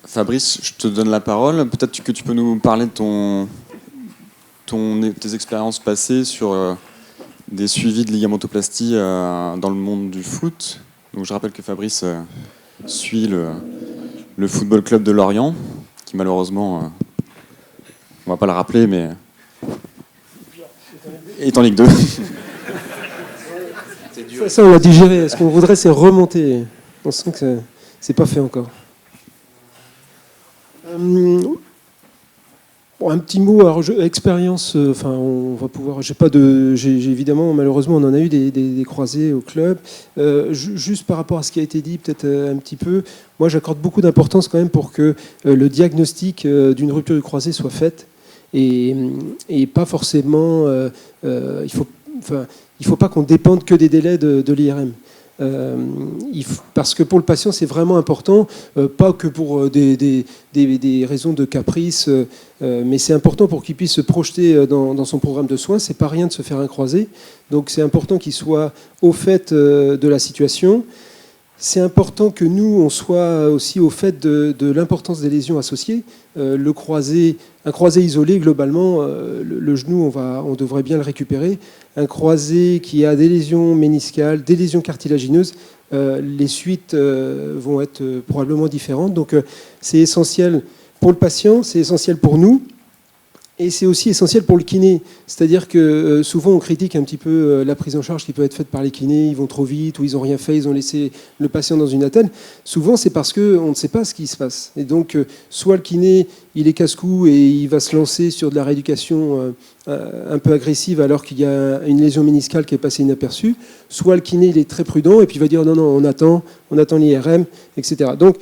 Fabrice, je te donne la parole. Peut-être que tu peux nous parler de tes expériences passées sur des suivis de ligamentoplastie dans le monde du foot. Donc, je rappelle que Fabrice suit le Football Club de Lorient, qui malheureusement, on va pas le rappeler, mais est en Ligue 2. Ça, on l'a digéré. Ce qu'on voudrait, c'est remonter. On sent que c'est pas fait encore. Bon, un petit mot, alors expérience. Enfin, on va pouvoir. J'ai évidemment, malheureusement, on en a eu des croisés au club. Juste par rapport à ce qui a été dit, peut-être un petit peu. Moi, j'accorde beaucoup d'importance quand même pour que le diagnostic d'une rupture du croisé soit fait et pas forcément. Il faut pas qu'on dépende que des délais de l'IRM. Parce que pour le patient, c'est vraiment important, pas que pour des raisons de caprice, mais c'est important pour qu'il puisse se projeter dans son programme de soins. C'est pas rien de se faire un croisé, donc c'est important qu'il soit au fait de la situation. C'est important que nous, on soit aussi au fait de l'importance des lésions associées. Un croisé isolé, globalement, le genou, on devrait bien le récupérer. Un croisé qui a des lésions méniscales, des lésions cartilagineuses, les suites vont être probablement différentes. Donc c'est essentiel pour le patient, c'est essentiel pour nous. Et c'est aussi essentiel pour le kiné. C'est-à-dire que souvent, on critique un petit peu la prise en charge qui peut être faite par les kinés. Ils vont trop vite ou ils n'ont rien fait, ils ont laissé le patient dans une attelle. Souvent, c'est parce qu'on ne sait pas ce qui se passe. Et donc, soit le kiné, il est casse-cou et il va se lancer sur de la rééducation un peu agressive alors qu'il y a une lésion méniscale qui est passée inaperçue. Soit le kiné, il est très prudent et puis il va dire non, on attend l'IRM, etc. Donc,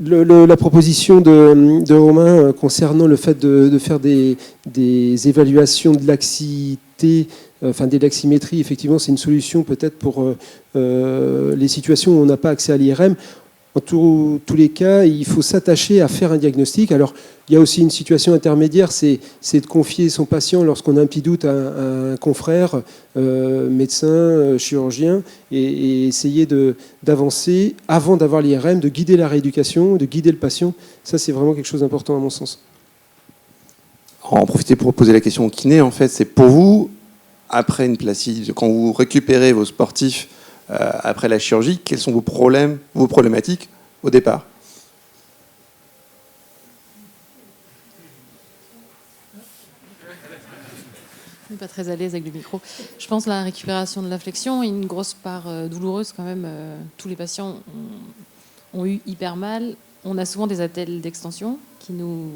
la proposition de Romain concernant le fait de faire des évaluations de laxité, des laximétries, effectivement, c'est une solution peut-être pour les situations où on n'a pas accès à l'IRM. En tous les cas, il faut s'attacher à faire un diagnostic. Alors, il y a aussi une situation intermédiaire, c'est de confier son patient lorsqu'on a un petit doute à un confrère, médecin, chirurgien, et essayer d'avancer avant d'avoir l'IRM, de guider la rééducation, de guider le patient. Ça, c'est vraiment quelque chose d'important à mon sens. En profiter pour poser la question au kiné, en fait, c'est pour vous, après une plastie, quand vous récupérez vos sportifs après la chirurgie, quels sont vos problématiques au départ ? Je ne suis pas très à l'aise avec le micro. Je pense que la récupération de la flexion est une grosse part douloureuse quand même. Tous les patients ont eu hyper mal. On a souvent des attelles d'extension qui nous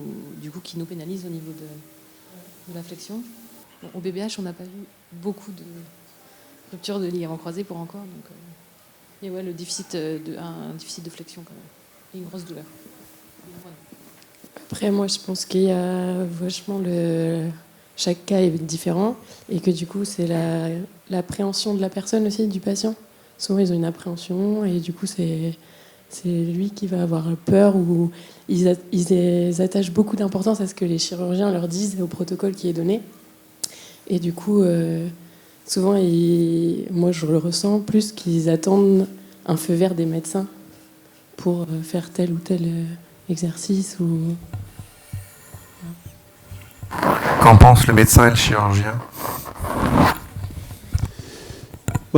pénalisent au niveau de la flexion. Bon, au BBH, on n'a pas vu beaucoup de rupture de ligaments croisés pour encore. Donc, et ouais, un déficit de flexion quand même. Et une grosse douleur. Voilà. Après, moi, je pense qu'il y a vachement chaque cas est différent et que du coup, c'est l'appréhension de la personne aussi, du patient. Souvent, ils ont une appréhension et du coup, c'est lui qui va avoir peur ou ils attachent beaucoup d'importance à ce que les chirurgiens leur disent et au protocole qui est donné. Et du coup, souvent, moi, je le ressens plus qu'ils attendent un feu vert des médecins pour faire tel ou tel exercice. Qu'en pensent le médecin et le chirurgien ?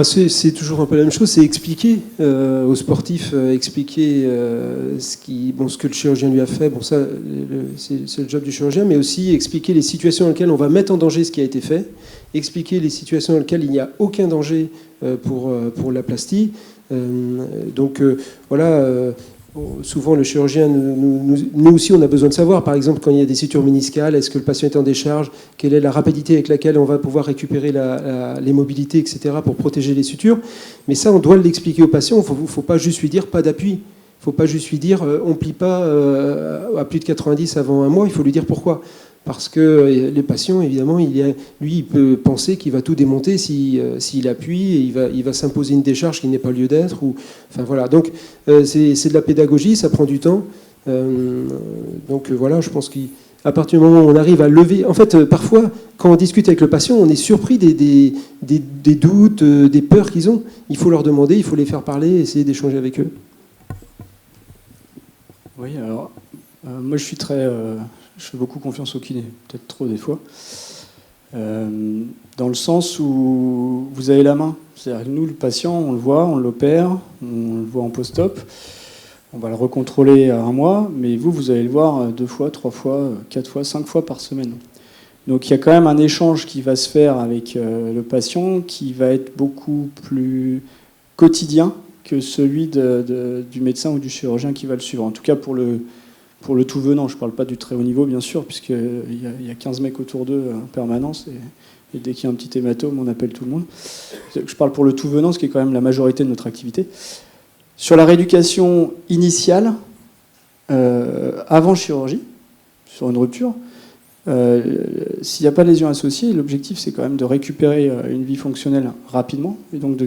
C'est toujours un peu la même chose, c'est expliquer aux sportifs, expliquer ce que le chirurgien lui a fait. Bon, ça, c'est le job du chirurgien, mais aussi expliquer les situations dans lesquelles on va mettre en danger ce qui a été fait, expliquer les situations dans lesquelles il n'y a aucun danger pour la plastie. Souvent, le chirurgien, nous aussi, on a besoin de savoir, par exemple, quand il y a des sutures méniscales, est-ce que le patient est en décharge, quelle est la rapidité avec laquelle on va pouvoir récupérer les mobilités, etc., pour protéger les sutures. Mais ça, on doit l'expliquer au patient. Il ne faut pas juste lui dire pas d'appui. Il ne faut pas juste lui dire on ne plie pas à plus de 90 avant un mois. Il faut lui dire pourquoi. Parce que les patients, évidemment, lui, il peut penser qu'il va tout démonter s'il appuie et il va s'imposer une décharge qui n'est pas lieu d'être. Voilà. Donc, c'est de la pédagogie, ça prend du temps. Je pense qu'à partir du moment où on arrive à lever... En fait, parfois, quand on discute avec le patient, on est surpris des doutes, des peurs qu'ils ont. Il faut leur demander, il faut les faire parler, essayer d'échanger avec eux. Oui, alors, moi je fais beaucoup confiance au kiné, peut-être trop des fois. Dans le sens où vous avez la main. C'est-à-dire que nous, le patient, on le voit, on l'opère, on le voit en post-op, on va le recontrôler à 1 mois, mais vous allez le voir 2 fois, 3 fois, 4 fois, 5 fois par semaine. Donc il y a quand même un échange qui va se faire avec le patient qui va être beaucoup plus quotidien que celui du médecin ou du chirurgien qui va le suivre. En tout cas pour le tout venant. Je ne parle pas du très haut niveau, bien sûr, puisqu'il y a 15 mecs autour d'eux en permanence. Et dès qu'il y a un petit hématome, on appelle tout le monde. Je parle pour le tout venant, ce qui est quand même la majorité de notre activité. Sur la rééducation initiale, avant chirurgie, sur une rupture, s'il n'y a pas de lésion associée, l'objectif, c'est quand même de récupérer une vie fonctionnelle rapidement. Et donc,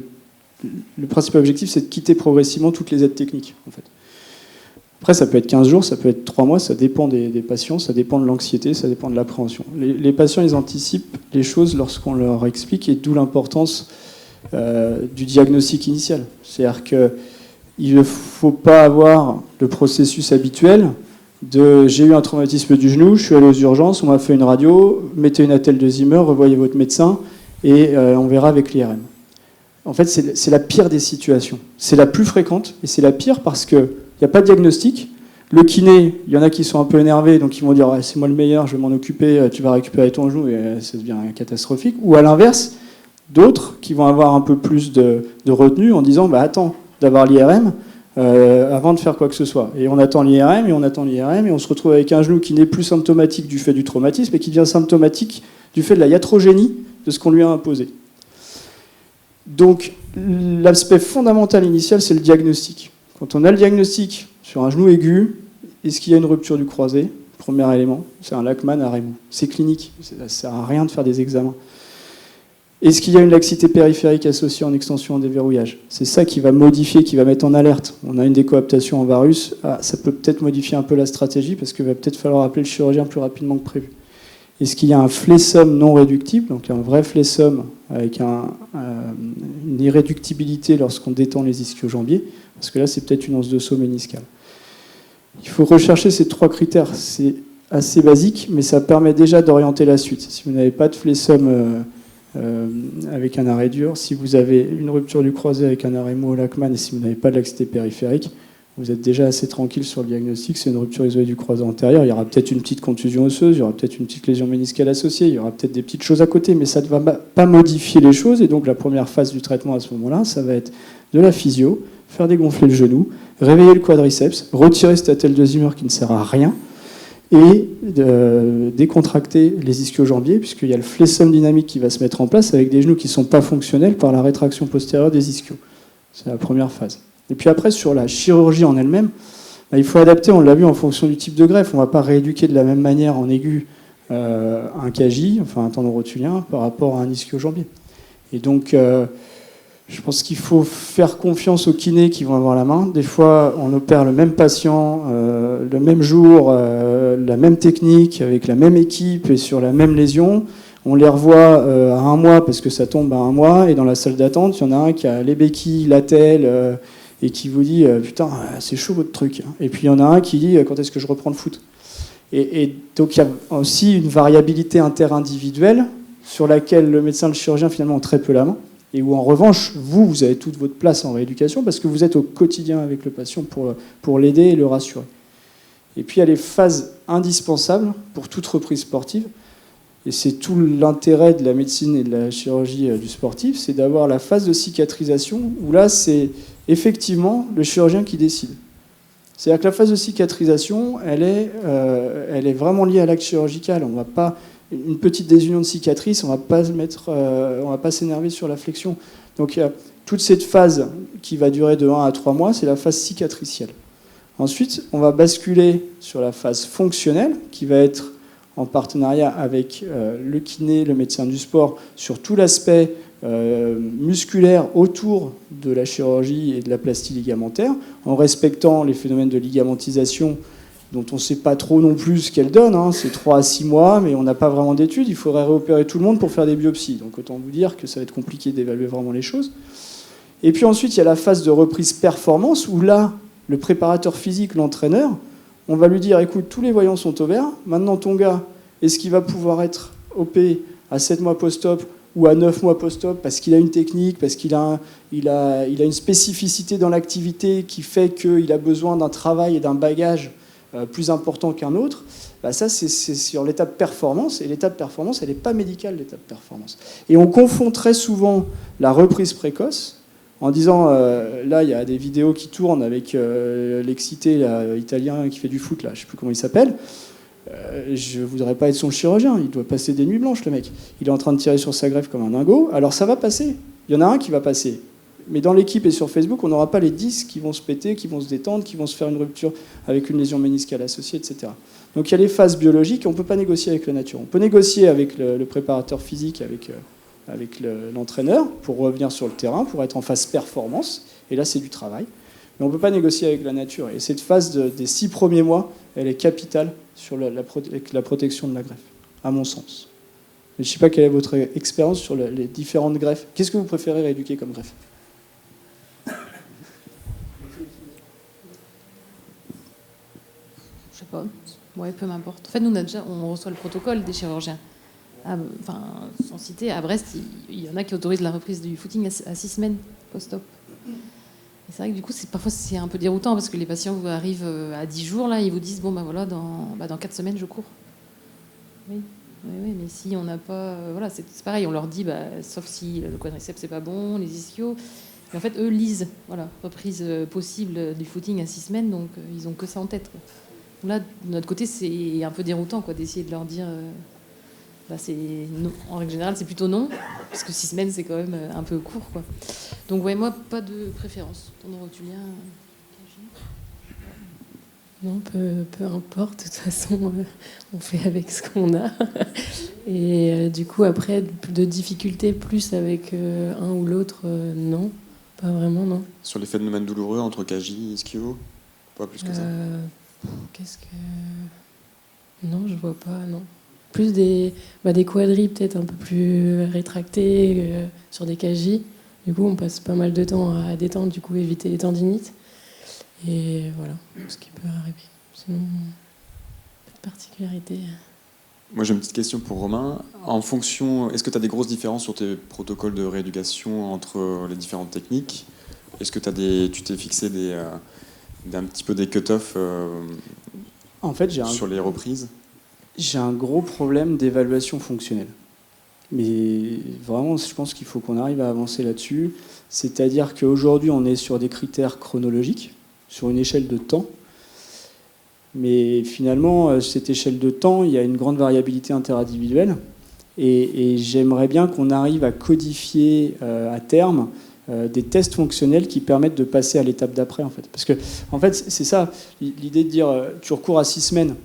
le principal objectif, c'est de quitter progressivement toutes les aides techniques, en fait. Après, ça peut être 15 jours, ça peut être 3 mois, ça dépend des patients, ça dépend de l'anxiété, ça dépend de l'appréhension. Les patients, ils anticipent les choses lorsqu'on leur explique, et d'où l'importance du diagnostic initial. C'est-à-dire qu'il ne faut pas avoir le processus habituel de « j'ai eu un traumatisme du genou, je suis allé aux urgences, on m'a fait une radio, mettez une attelle de Zimmer, revoyez votre médecin, et on verra avec l'IRM ». En fait, c'est la pire des situations. C'est la plus fréquente, et c'est la pire parce que il n'y a pas de diagnostic. Le kiné, il y en a qui sont un peu énervés, donc ils vont dire c'est moi le meilleur, je vais m'en occuper, tu vas récupérer ton genou, et ça devient catastrophique. Ou à l'inverse, d'autres qui vont avoir un peu plus de retenue en disant attends d'avoir l'IRM avant de faire quoi que ce soit. Et on attend l'IRM, et on se retrouve avec un genou qui n'est plus symptomatique du fait du traumatisme, et qui devient symptomatique du fait de la iatrogénie de ce qu'on lui a imposé. Donc l'aspect fondamental initial, c'est le diagnostic. Quand on a le diagnostic sur un genou aigu, est-ce qu'il y a une rupture du croisé? Premier élément, c'est un Lachman à Rémo. C'est clinique, ça ne sert à rien de faire des examens. Est-ce qu'il y a une laxité périphérique associée en extension en déverrouillage? C'est ça qui va modifier, qui va mettre en alerte. On a une décoaptation en varus, ça peut peut-être modifier un peu la stratégie parce qu'il va peut-être falloir appeler le chirurgien plus rapidement que prévu. Est-ce qu'il y a un flessum non réductible, donc un vrai flessum avec une irréductibilité lorsqu'on détend les ischio-jambiers? Parce que là, c'est peut-être une once de saut méniscale. Il faut rechercher ces 3 critères. C'est assez basique, mais ça permet déjà d'orienter la suite. Si vous n'avez pas de flessum avec un arrêt dur, si vous avez une rupture du croisé avec un arrêt mou au Lachman, et si vous n'avez pas de laxité périphérique, vous êtes déjà assez tranquille sur le diagnostic. C'est une rupture isolée du croisé antérieur. Il y aura peut-être une petite contusion osseuse, il y aura peut-être une petite lésion méniscale associée, il y aura peut-être des petites choses à côté, mais ça ne va pas modifier les choses. Et donc la première phase du traitement à ce moment-là, ça va être de la physio, faire dégonfler le genou, réveiller le quadriceps, retirer cette attelle de Zimmer qui ne sert à rien, et décontracter les ischio-jambiers, puisqu'il y a le flessum dynamique qui va se mettre en place avec des genoux qui ne sont pas fonctionnels par la rétraction postérieure des ischios. C'est la première phase. Et puis après, sur la chirurgie en elle-même, il faut adapter, on l'a vu, en fonction du type de greffe. On ne va pas rééduquer de la même manière en aigu un KJ, enfin un tendon rotulien, par rapport à un ischio-jambier. Et donc, je pense qu'il faut faire confiance aux kinés qui vont avoir la main. Des fois, on opère le même patient, le même jour, la même technique, avec la même équipe et sur la même lésion. On les revoit à 1 mois parce que ça tombe à 1 mois. Et dans la salle d'attente, il y en a un qui a les béquilles, l'attelle, et qui vous dit « Putain, c'est chaud votre truc ». Et puis il y en a un qui dit « Quand est-ce que je reprends le foot ?» Et donc il y a aussi une variabilité interindividuelle sur laquelle le médecin et le chirurgien finalement ont très peu la main. Et où en revanche, vous avez toute votre place en rééducation parce que vous êtes au quotidien avec le patient pour l'aider et le rassurer. Et puis il y a les phases indispensables pour toute reprise sportive. Et c'est tout l'intérêt de la médecine et de la chirurgie du sportif, c'est d'avoir la phase de cicatrisation où là, c'est effectivement le chirurgien qui décide. C'est-à-dire que la phase de cicatrisation, elle est vraiment liée à l'acte chirurgical. On va pas, une petite désunion de cicatrice, on va pas s'énerver sur la flexion. Donc il y a toute cette phase qui va durer de 1 à 3 mois, c'est la phase cicatricielle. Ensuite, on va basculer sur la phase fonctionnelle qui va être en partenariat avec le kiné, le médecin du sport, sur tout l'aspect musculaire autour de la chirurgie et de la plastie ligamentaire, en respectant les phénomènes de ligamentisation dont on ne sait pas trop non plus ce qu'elles donnent. Hein. C'est 3 à 6 mois, mais on n'a pas vraiment d'études. Il faudrait réopérer tout le monde pour faire des biopsies. Donc autant vous dire que ça va être compliqué d'évaluer vraiment les choses. Et puis ensuite, il y a la phase de reprise performance, où là, le préparateur physique, l'entraîneur, On va lui dire, écoute, tous les voyants sont au vert, maintenant ton gars, est-ce qu'il va pouvoir être OP à 7 mois post-op ou à 9 mois post-op parce qu'il a une technique, parce qu'il a une spécificité dans l'activité qui fait qu'il a besoin d'un travail et d'un bagage plus important qu'un autre. Bah ça, c'est sur l'étape performance, et l'étape performance, elle n'est pas médicale, l'étape performance. Et on confond très souvent la reprise précoce, en disant, là, il y a des vidéos qui tournent avec l'excité italien qui fait du foot, là, je ne sais plus comment il s'appelle. Je ne voudrais pas être son chirurgien, il doit passer des nuits blanches, le mec. Il est en train de tirer sur sa greffe comme un dingo, alors ça va passer. Il y en a un qui va passer. Mais dans l'équipe et sur Facebook, on n'aura pas les 10 qui vont se péter, qui vont se détendre, qui vont se faire une rupture avec une lésion méniscale associée, etc. Donc il y a les phases biologiques, et on ne peut pas négocier avec la nature. On peut négocier avec le préparateur physique, avec l'entraîneur, pour revenir sur le terrain, pour être en phase performance, et là c'est du travail. Mais on ne peut pas négocier avec la nature. Et cette phase des 6 premiers mois, elle est capitale sur la protection de la greffe, à mon sens. Mais je ne sais pas quelle est votre expérience sur les différentes greffes. Qu'est-ce que vous préférez rééduquer comme greffe ? Je sais pas. Ouais, peu m'importe. En fait, nous, on reçoit le protocole des chirurgiens. Enfin, sans citer, à Brest, il y en a qui autorisent la reprise du footing à 6 semaines post-op. Et c'est vrai que du coup, parfois, c'est un peu déroutant parce que les patients vous arrivent à 10 jours, là, ils vous disent, bon, ben voilà, dans 4 semaines, je cours. Oui, mais si on n'a pas... voilà, c'est pareil, on leur dit, sauf si le quadriceps, c'est pas bon, les ischios... Et en fait, eux lisent, voilà, reprise possible du footing à 6 semaines, donc ils ont que ça en tête, quoi. Là, de notre côté, c'est un peu déroutant, quoi, d'essayer de leur dire... en règle générale, c'est plutôt non, parce que 6 semaines, c'est quand même un peu court, quoi. Donc, ouais, moi, pas de préférence. Tendon rotulien, Non, peu importe. De toute façon, on fait avec ce qu'on a. Et du coup, après, de difficultés plus avec un ou l'autre, non. Pas vraiment, non. Sur les phénomènes douloureux entre KJ et ischio, pas plus que ça. Qu'est-ce que... Non, je vois pas, non. Plus des quadris peut-être un peu plus rétractés sur des KJ. Du coup, on passe pas mal de temps à détendre, du coup, éviter les tendinites. Et voilà, ce qui peut arriver. Sinon, pas de particularité. Moi, j'ai une petite question pour Romain. En fonction, est-ce que tu as des grosses différences sur tes protocoles de rééducation entre les différentes techniques ? Est-ce que tu t'es fixé un petit peu des cut-off en fait, sur les reprises ? J'ai un gros problème d'évaluation fonctionnelle. Mais vraiment, je pense qu'il faut qu'on arrive à avancer là-dessus. C'est-à-dire qu'aujourd'hui, on est sur des critères chronologiques, sur une échelle de temps. Mais finalement, cette échelle de temps, il y a une grande variabilité interindividuelle. Et j'aimerais bien qu'on arrive à codifier à terme des tests fonctionnels qui permettent de passer à l'étape d'après. En fait. Parce que, en fait, c'est ça, l'idée de dire tu recours à 6 semaines.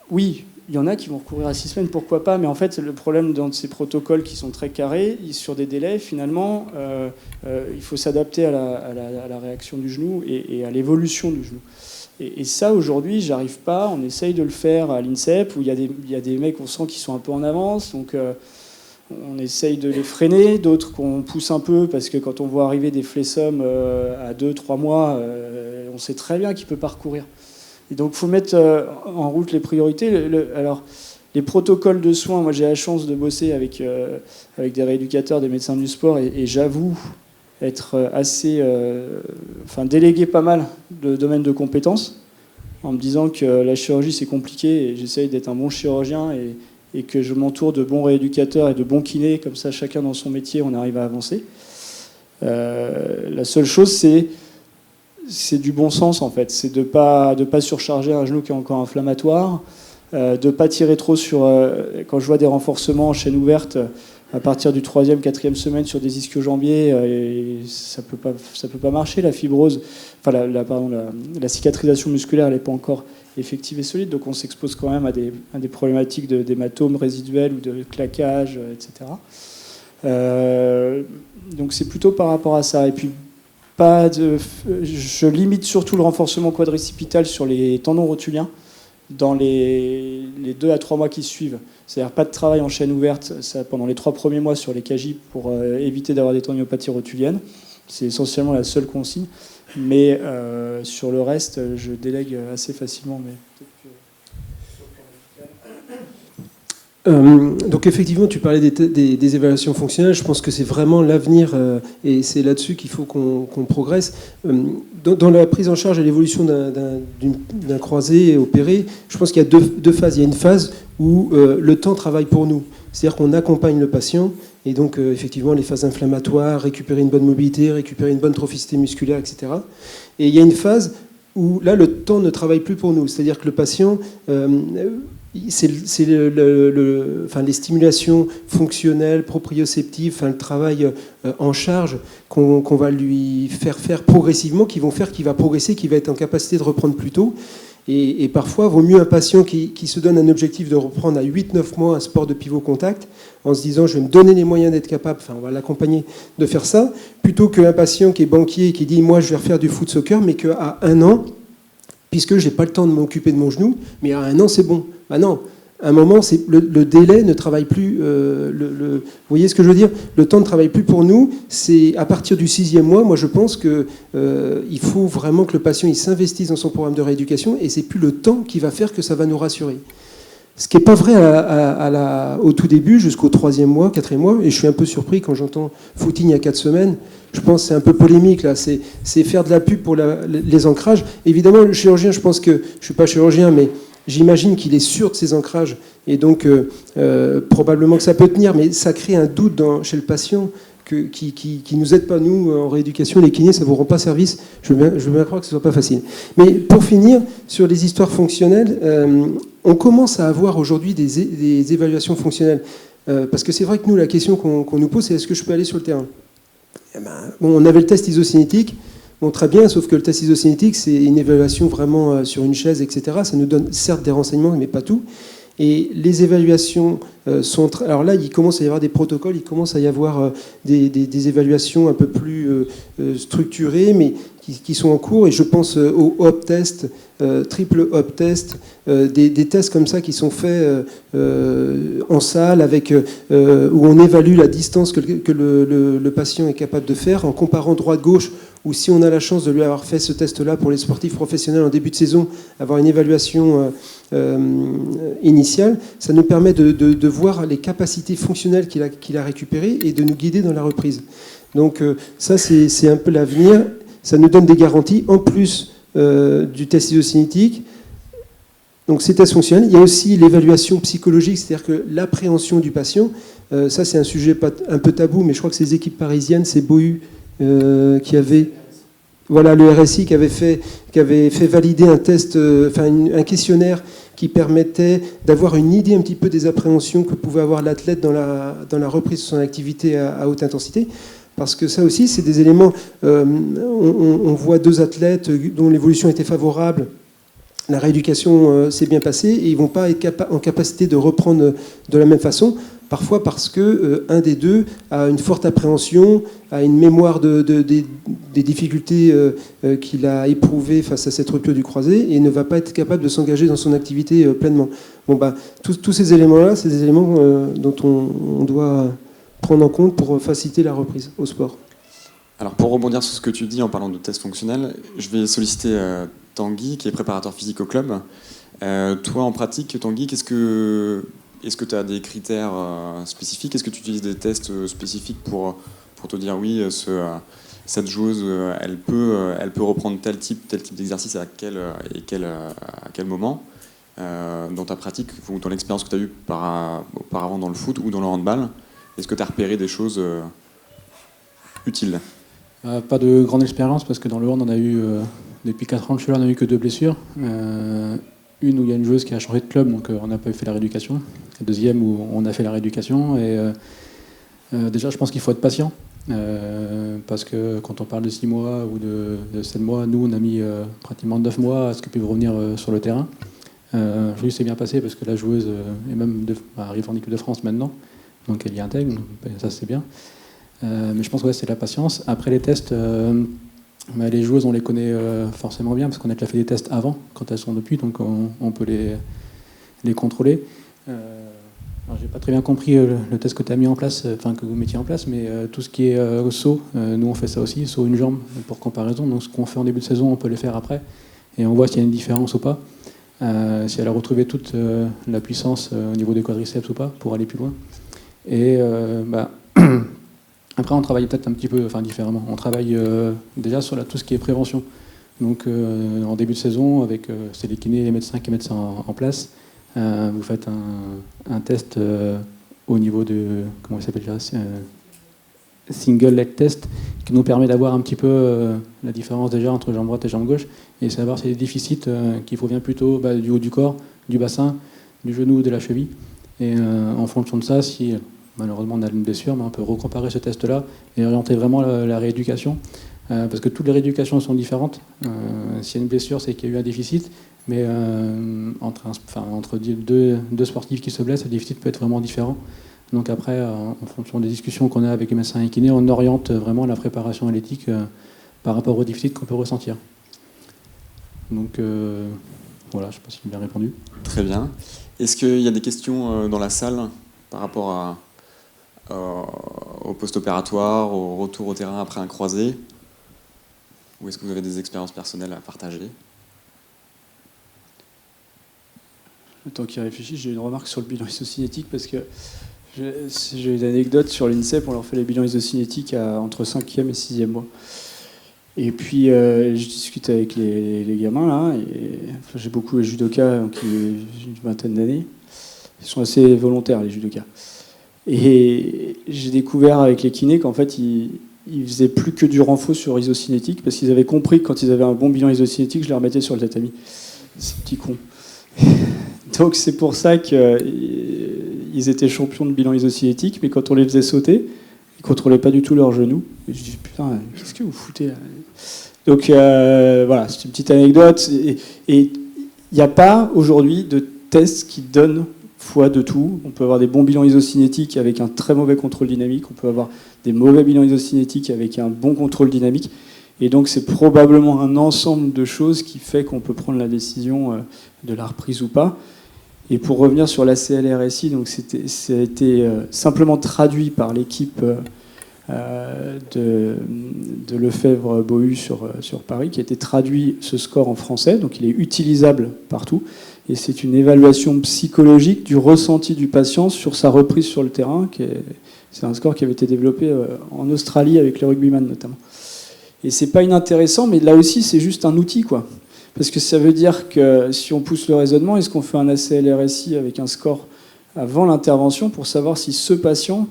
Oui, il y en a qui vont recourir à 6 semaines, pourquoi pas, mais en fait, le problème dans ces protocoles qui sont très carrés, sur des délais, finalement, il faut s'adapter à la réaction du genou et à l'évolution du genou. Et ça, aujourd'hui, j'arrive pas. On essaye de le faire à l'INSEP, où il y a des mecs, on sent qu'ils sont un peu en avance, donc on essaye de les freiner, d'autres qu'on pousse un peu, parce que quand on voit arriver des flessums à 2-3 mois, on sait très bien qu'il peut pas recourir. Et donc, il faut mettre en route les priorités. Alors, les protocoles de soins, moi, j'ai la chance de bosser avec des rééducateurs, des médecins du sport, et j'avoue être assez... déléguer pas mal de domaines de compétences, en me disant que la chirurgie, c'est compliqué, et j'essaye d'être un bon chirurgien, et que je m'entoure de bons rééducateurs et de bons kinés, comme ça, chacun dans son métier, on arrive à avancer. La seule chose, c'est du bon sens, en fait. C'est de pas surcharger un genou qui est encore inflammatoire, de ne pas tirer trop sur... quand je vois des renforcements en chaîne ouverte, à partir du 3e, 4e semaine sur des ischio-jambiers, ça peut pas marcher. La fibrose, la cicatrisation musculaire, elle n'est pas encore effective et solide, donc on s'expose quand même à des problématiques d'hématomes résiduels ou de claquage, etc. Donc c'est plutôt par rapport à ça. Et puis, je limite surtout le renforcement quadricipital sur les tendons rotuliens dans les 2 à 3 mois qui suivent. C'est-à-dire pas de travail en chaîne ouverte pendant les 3 premiers mois sur les KJ pour éviter d'avoir des tendinopathies rotuliennes. C'est essentiellement la seule consigne. Mais sur le reste, je délègue assez facilement. Mais donc effectivement, tu parlais des évaluations fonctionnelles. Je pense que c'est vraiment l'avenir et c'est là-dessus qu'il faut qu'on progresse. Dans la prise en charge et l'évolution d'un croisé opéré, je pense qu'il y a deux phases. Il y a une phase où le temps travaille pour nous. C'est-à-dire qu'on accompagne le patient et donc effectivement les phases inflammatoires, récupérer une bonne mobilité, récupérer une bonne trophicité musculaire, etc. Et il y a une phase où là, le temps ne travaille plus pour nous. C'est-à-dire que le patient... c'est les stimulations fonctionnelles, proprioceptives, le travail en charge qu'on va lui faire progressivement, qui vont faire qu'il va progresser, qu'il va être en capacité de reprendre plus tôt. Et parfois, il vaut mieux un patient qui se donne un objectif de reprendre à 8-9 mois un sport de pivot contact, en se disant je vais me donner les moyens d'être capable, on va l'accompagner de faire ça, plutôt qu'un patient qui est banquier et qui dit moi je vais refaire du foot soccer, mais qu'à 1 an, puisque je n'ai pas le temps de m'occuper de mon genou, mais à 1 an c'est bon. Ben non, à un moment, le délai ne travaille plus. Vous voyez ce que je veux dire? Le temps ne travaille plus pour nous. C'est à partir du 6e mois, moi je pense qu'il faut vraiment que le patient il s'investisse dans son programme de rééducation et c'est plus le temps qui va faire que ça va nous rassurer. Ce qui n'est pas vrai au tout début, jusqu'au 3e mois, 4e mois, et je suis un peu surpris quand j'entends footing il y a 4 semaines. Je pense que c'est un peu polémique, là. C'est faire de la pub pour les ancrages. Évidemment, le chirurgien, je pense que... Je ne suis pas chirurgien, mais j'imagine qu'il est sûr de ses ancrages. Et donc, probablement que ça peut tenir, mais ça crée un doute chez le patient qui ne nous aide pas, nous, en rééducation. Les kinés, ça ne vous rend pas service. Je veux bien croire que ce ne soit pas facile. Mais pour finir, sur les histoires fonctionnelles, on commence à avoir aujourd'hui des évaluations fonctionnelles. Parce que c'est vrai que nous, la question qu'on nous pose, c'est est-ce que je peux aller sur le terrain? On avait le test isocinétique. Bon, très bien, sauf que le test isocinétique, c'est une évaluation vraiment sur une chaise, etc. Ça nous donne certes des renseignements, mais pas tout. Et les évaluations sont... Alors là, il commence à y avoir des protocoles, il commence à y avoir des évaluations un peu plus structurées, mais qui sont en cours. Et je pense au HOP test, triple HOP test, des tests comme ça qui sont faits en salle, où on évalue la distance que le patient est capable de faire en comparant droite-gauche, ou si on a la chance de lui avoir fait ce test-là pour les sportifs professionnels en début de saison, avoir une évaluation initiale, ça nous permet de voir les capacités fonctionnelles qu'il a récupérées et de nous guider dans la reprise. Donc ça, c'est un peu l'avenir. Ça nous donne des garanties, en plus du test isocinétique. Donc ces tests fonctionnels. Il y a aussi l'évaluation psychologique, c'est-à-dire que l'appréhension du patient. Ça, c'est un sujet un peu tabou, mais je crois que c'est les équipes parisiennes, c'est Bohu, qui avait... Voilà, le RSI qui avait fait valider un test, un questionnaire qui permettait d'avoir une idée un petit peu des appréhensions que pouvait avoir l'athlète dans la reprise de son activité à haute intensité. Parce que ça aussi, c'est des éléments... on voit 2 athlètes dont l'évolution était favorable, la rééducation s'est bien passée, et ils ne vont pas être en capacité de reprendre de la même façon, parfois parce qu'un des 2 a une forte appréhension, a une mémoire des difficultés qu'il a éprouvées face à cette rupture du croisé, et ne va pas être capable de s'engager dans son activité pleinement. Bon, tous ces éléments-là, c'est des éléments dont on doit prendre en compte pour faciliter la reprise au sport. Alors pour rebondir sur ce que tu dis en parlant de tests fonctionnels, je vais solliciter Tanguy, qui est préparateur physique au club. Toi, en pratique, Tanguy, est-ce que tu as des critères spécifiques? Est-ce que tu utilises des tests spécifiques pour te dire oui, cette joueuse, elle peut reprendre tel type d'exercice à quel moment dans ta pratique ou dans l'expérience que tu as eue auparavant dans le foot ou dans le handball? Est-ce que tu as repéré des choses utiles? Pas de grande expérience, parce que dans le hand, on a eu, depuis 4 ans de chez on n'a eu que 2 blessures. Une où il y a une joueuse qui a changé de club, donc on n'a pas fait la rééducation. La deuxième où on a fait la rééducation. Et déjà, je pense qu'il faut être patient. Parce que quand on parle de 6 mois ou de 7 mois, nous, on a mis pratiquement 9 mois à ce qu'elle puisse revenir sur le terrain. Aujourd'hui, c'est bien passé parce que la joueuse arrive en équipe de France maintenant. Donc elle y intègre, ça c'est bien. Mais je pense que c'est la patience. Après les tests, les joueuses, on les connaît forcément bien parce qu'on a déjà fait des tests avant, quand elles sont depuis, donc on peut les contrôler. Alors, j'ai pas très bien compris le test que tu as mis en place, enfin que vous mettiez en place, mais tout ce qui est saut, nous on fait ça aussi, saut une jambe pour comparaison. Donc ce qu'on fait en début de saison, on peut le faire après, et on voit s'il y a une différence ou pas, si elle a retrouvé toute la puissance au niveau des quadriceps ou pas, pour aller plus loin. Et après on travaille peut-être un petit peu, enfin différemment. On travaille déjà sur tout ce qui est prévention. Donc en début de saison, avec c'est les kinés et les médecins qui mettent ça en place. Vous faites un test au niveau de, comment il s'appelle déjà, single leg test, qui nous permet d'avoir un petit peu la différence déjà entre jambe droite et jambe gauche, et savoir s'il y a des déficits qui proviennent plutôt du haut du corps, du bassin, du genou ou de la cheville. Et en fonction de ça, si malheureusement on a une blessure, on peut recomparer ce test-là et orienter vraiment la rééducation. Parce que toutes les rééducations sont différentes. S'il y a une blessure, c'est qu'il y a eu un déficit. Mais entre deux sportifs qui se blessent, le déficit peut être vraiment différent. Donc après, en fonction des discussions qu'on a avec les médecins et kinés, on oriente vraiment la préparation athlétique par rapport au déficit qu'on peut ressentir. Donc voilà, je ne sais pas si j'ai bien répondu. Très bien. Est-ce qu'il y a des questions dans la salle par rapport au post-opératoire, au retour au terrain après un croisé? Ou est-ce que vous avez des expériences personnelles à partager? Tant qu'il réfléchit, j'ai une remarque sur le bilan isocinétique parce que j'ai une anecdote sur l'INSEP, on leur fait les bilans isocinétiques entre 5e et 6e mois. Et puis je discute avec les gamins là, et j'ai beaucoup les judokas, donc j'ai une vingtaine d'années. Ils sont assez volontaires les judokas. Et j'ai découvert avec les kinés qu'en fait ils faisaient plus que du renfort sur isocinétique parce qu'ils avaient compris que quand ils avaient un bon bilan isocinétique, je les remettais sur le tatami. Ces petits cons. Donc c'est pour ça qu'ils étaient champions de bilan isocinétique, mais quand on les faisait sauter, ils ne contrôlaient pas du tout leurs genoux. Et je dis putain, qu'est-ce que vous foutez là? Donc voilà, c'est une petite anecdote. Et il n'y a pas aujourd'hui de test qui donne foi de tout. On peut avoir des bons bilans isocinétiques avec un très mauvais contrôle dynamique. On peut avoir des mauvais bilans isocinétiques avec un bon contrôle dynamique. Et donc c'est probablement un ensemble de choses qui fait qu'on peut prendre la décision de la reprise ou pas. Et pour revenir sur la CLRSI, donc ça a été simplement traduit par l'équipe de Lefebvre-Bohu sur Paris, qui a été traduit ce score en français, donc il est utilisable partout. Et c'est une évaluation psychologique du ressenti du patient sur sa reprise sur le terrain. C'est un score qui avait été développé en Australie avec les rugbyman notamment. Et c'est pas inintéressant, mais là aussi c'est juste un outil, quoi. Parce que ça veut dire que si on pousse le raisonnement, est-ce qu'on fait un ACLRSI avec un score avant l'intervention pour savoir si ce patient,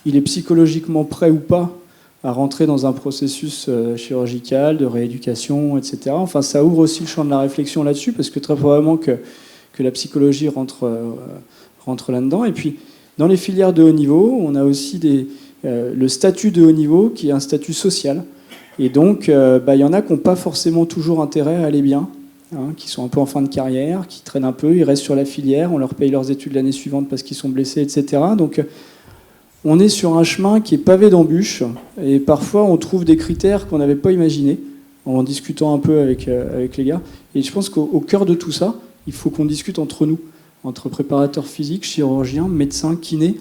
il est psychologiquement prêt ou pas à rentrer dans un processus chirurgical, de rééducation, etc. Enfin, ça ouvre aussi le champ de la réflexion là-dessus, parce que très probablement que la psychologie rentre là-dedans. Et puis, dans les filières de haut niveau, on a aussi le statut de haut niveau, qui est un statut social. Et donc, y en a qui n'ont pas forcément toujours intérêt à aller bien, qui sont un peu en fin de carrière, qui traînent un peu, ils restent sur la filière, on leur paye leurs études l'année suivante parce qu'ils sont blessés, etc. Donc, on est sur un chemin qui est pavé d'embûches, et parfois on trouve des critères qu'on n'avait pas imaginés, en discutant un peu avec les gars. Et je pense qu'au cœur de tout ça, il faut qu'on discute entre nous, entre préparateurs physiques, chirurgiens, médecins, kinés.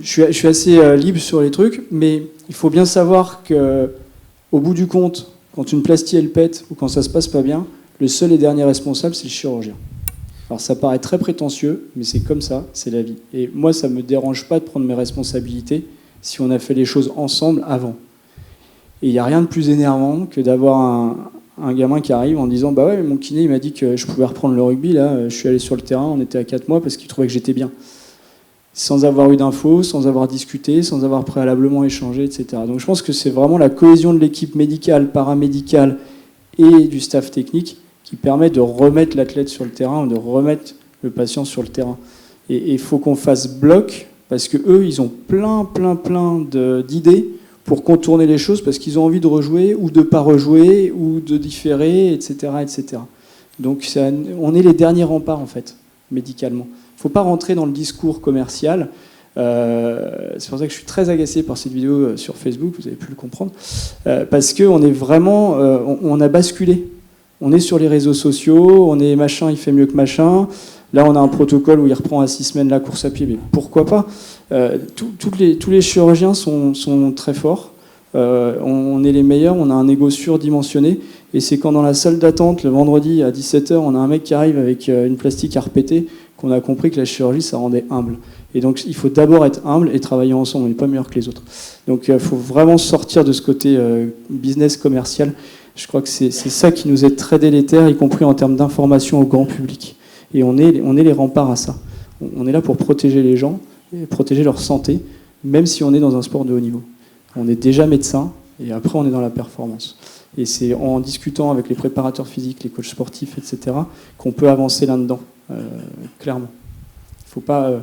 Je suis assez libre sur les trucs, mais il faut bien savoir qu'au bout du compte, quand une plastie elle pète ou quand ça se passe pas bien, le seul et dernier responsable, c'est le chirurgien. Alors ça paraît très prétentieux, mais c'est comme ça, c'est la vie. Et moi, ça me dérange pas de prendre mes responsabilités si on a fait les choses ensemble avant. Et il n'y a rien de plus énervant que d'avoir un gamin qui arrive en disant « Bah ouais, mon kiné, il m'a dit que je pouvais reprendre le rugby, là, je suis allé sur le terrain, on était à 4 mois parce qu'il trouvait que j'étais bien. » Sans avoir eu d'infos, sans avoir discuté, sans avoir préalablement échangé, etc. Donc je pense que c'est vraiment la cohésion de l'équipe médicale, paramédicale et du staff technique qui permet de remettre l'athlète sur le terrain ou de remettre le patient sur le terrain. Et il faut qu'on fasse bloc, parce qu'eux, ils ont plein d'idées pour contourner les choses, parce qu'ils ont envie de rejouer ou de ne pas rejouer, ou de différer, etc. etc. Donc on est les derniers remparts, en fait, médicalement. Il ne faut pas rentrer dans le discours commercial. C'est pour ça que je suis très agacé par cette vidéo sur Facebook, vous avez pu le comprendre, parce qu'on est vraiment, on a basculé. On est sur les réseaux sociaux, on est machin, il fait mieux que machin, Là, on a un protocole où il reprend à 6 semaines la course à pied, mais pourquoi pas? Tous les chirurgiens sont très forts. On est les meilleurs, on a un ego surdimensionné. Et c'est quand dans la salle d'attente, le vendredi à 17h, on a un mec qui arrive avec une plastique à repéter, qu'on a compris que la chirurgie, ça rendait humble. Et donc, il faut d'abord être humble et travailler ensemble. On n'est pas meilleur que les autres. Donc, il faut vraiment sortir de ce côté business commercial. Je crois que c'est ça qui nous est très délétère, y compris en termes d'information au grand public. Et on est les remparts à ça. On est là pour protéger les gens, et protéger leur santé, même si on est dans un sport de haut niveau. On est déjà médecin, et après, on est dans la performance. Et c'est en discutant avec les préparateurs physiques, les coachs sportifs, etc., qu'on peut avancer là-dedans, clairement. Il ne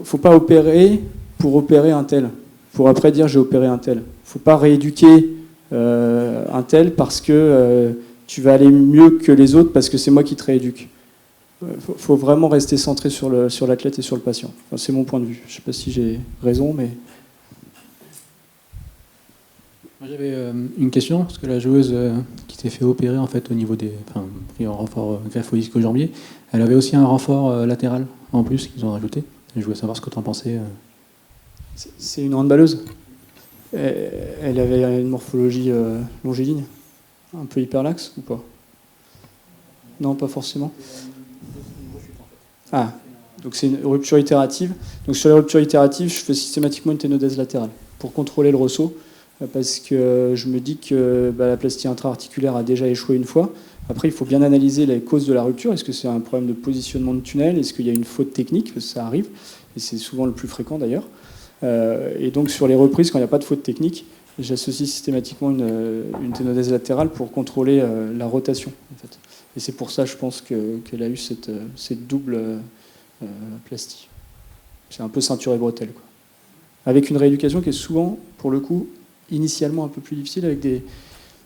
faut pas opérer pour opérer un tel, pour après dire j'ai opéré un tel. Il ne faut pas rééduquer un tel parce que tu vas aller mieux que les autres parce que c'est moi qui te rééduque. Faut vraiment rester centré sur l'athlète et sur le patient. Enfin, c'est mon point de vue. Je ne sais pas si j'ai raison, mais... Moi, j'avais une question, parce que la joueuse qui s'est fait opérer en fait, au niveau des... Enfin, pris un renfort greffe au ischio-jambier, elle avait aussi un renfort latéral en plus qu'ils ont rajouté. Je voulais savoir ce que tu en pensais. C'est une handballeuse. Elle avait une morphologie longiligne, un peu hyperlaxe ou pas? Non, pas forcément. Ah, donc c'est une rupture itérative. Donc sur les ruptures itératives, je fais systématiquement une ténodèse latérale pour contrôler le ressaut, parce que je me dis que la plastie intra-articulaire a déjà échoué une fois. Après, il faut bien analyser les causes de la rupture. Est-ce que c'est un problème de positionnement de tunnel? Est-ce qu'il y a une faute technique? Parce que ça arrive, et c'est souvent le plus fréquent d'ailleurs. Et donc sur les reprises, quand il n'y a pas de faute technique, j'associe systématiquement une ténodèse latérale pour contrôler la rotation. En fait. Et c'est pour ça, je pense, qu'elle a eu cette double plastie. C'est un peu ceinture et bretelle, quoi. Avec une rééducation qui est souvent, pour le coup, initialement un peu plus difficile, avec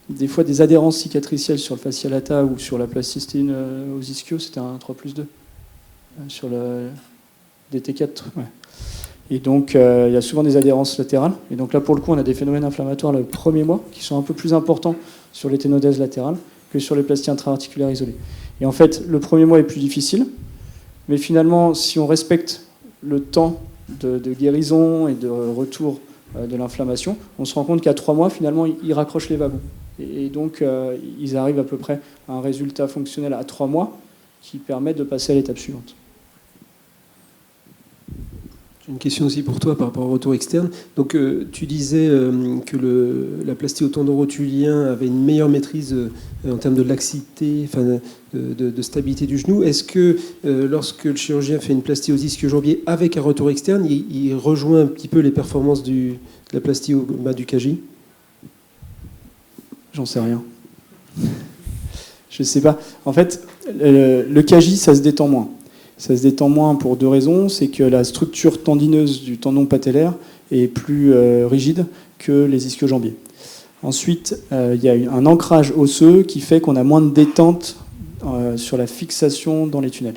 des fois des adhérences cicatricielles sur le fascia lata ou sur la plasticine aux ischios. C'était un 3+2 sur le DT4. Ouais. Et donc, il y a souvent des adhérences latérales. Et donc là, pour le coup, on a des phénomènes inflammatoires le premier mois qui sont un peu plus importants sur les ténodèses latérales que sur les plasties intra-articulaires isolées. Et en fait, le premier mois est plus difficile. Mais finalement, si on respecte le temps de guérison et de retour de l'inflammation, on se rend compte qu'à 3 mois, finalement, ils raccrochent les wagons. Et donc, ils arrivent à peu près à un résultat fonctionnel à 3 mois qui permet de passer à l'étape suivante. J'ai une question aussi pour toi par rapport au retour externe. Donc, tu disais que la plastie au tendon rotulien avait une meilleure maîtrise en termes de laxité, enfin, de stabilité du genou. Est-ce que lorsque le chirurgien fait une plastie aux ischio-jambiers avec un retour externe, il rejoint un petit peu les performances de la plastie au bas du KJ? J'en sais rien. Je sais pas. En fait, le KJ, ça se détend moins. Ça se détend moins pour 2 raisons. C'est que la structure tendineuse du tendon patellaire est plus rigide que les ischio-jambiers. Ensuite, il y a un ancrage osseux qui fait qu'on a moins de détente sur la fixation dans les tunnels.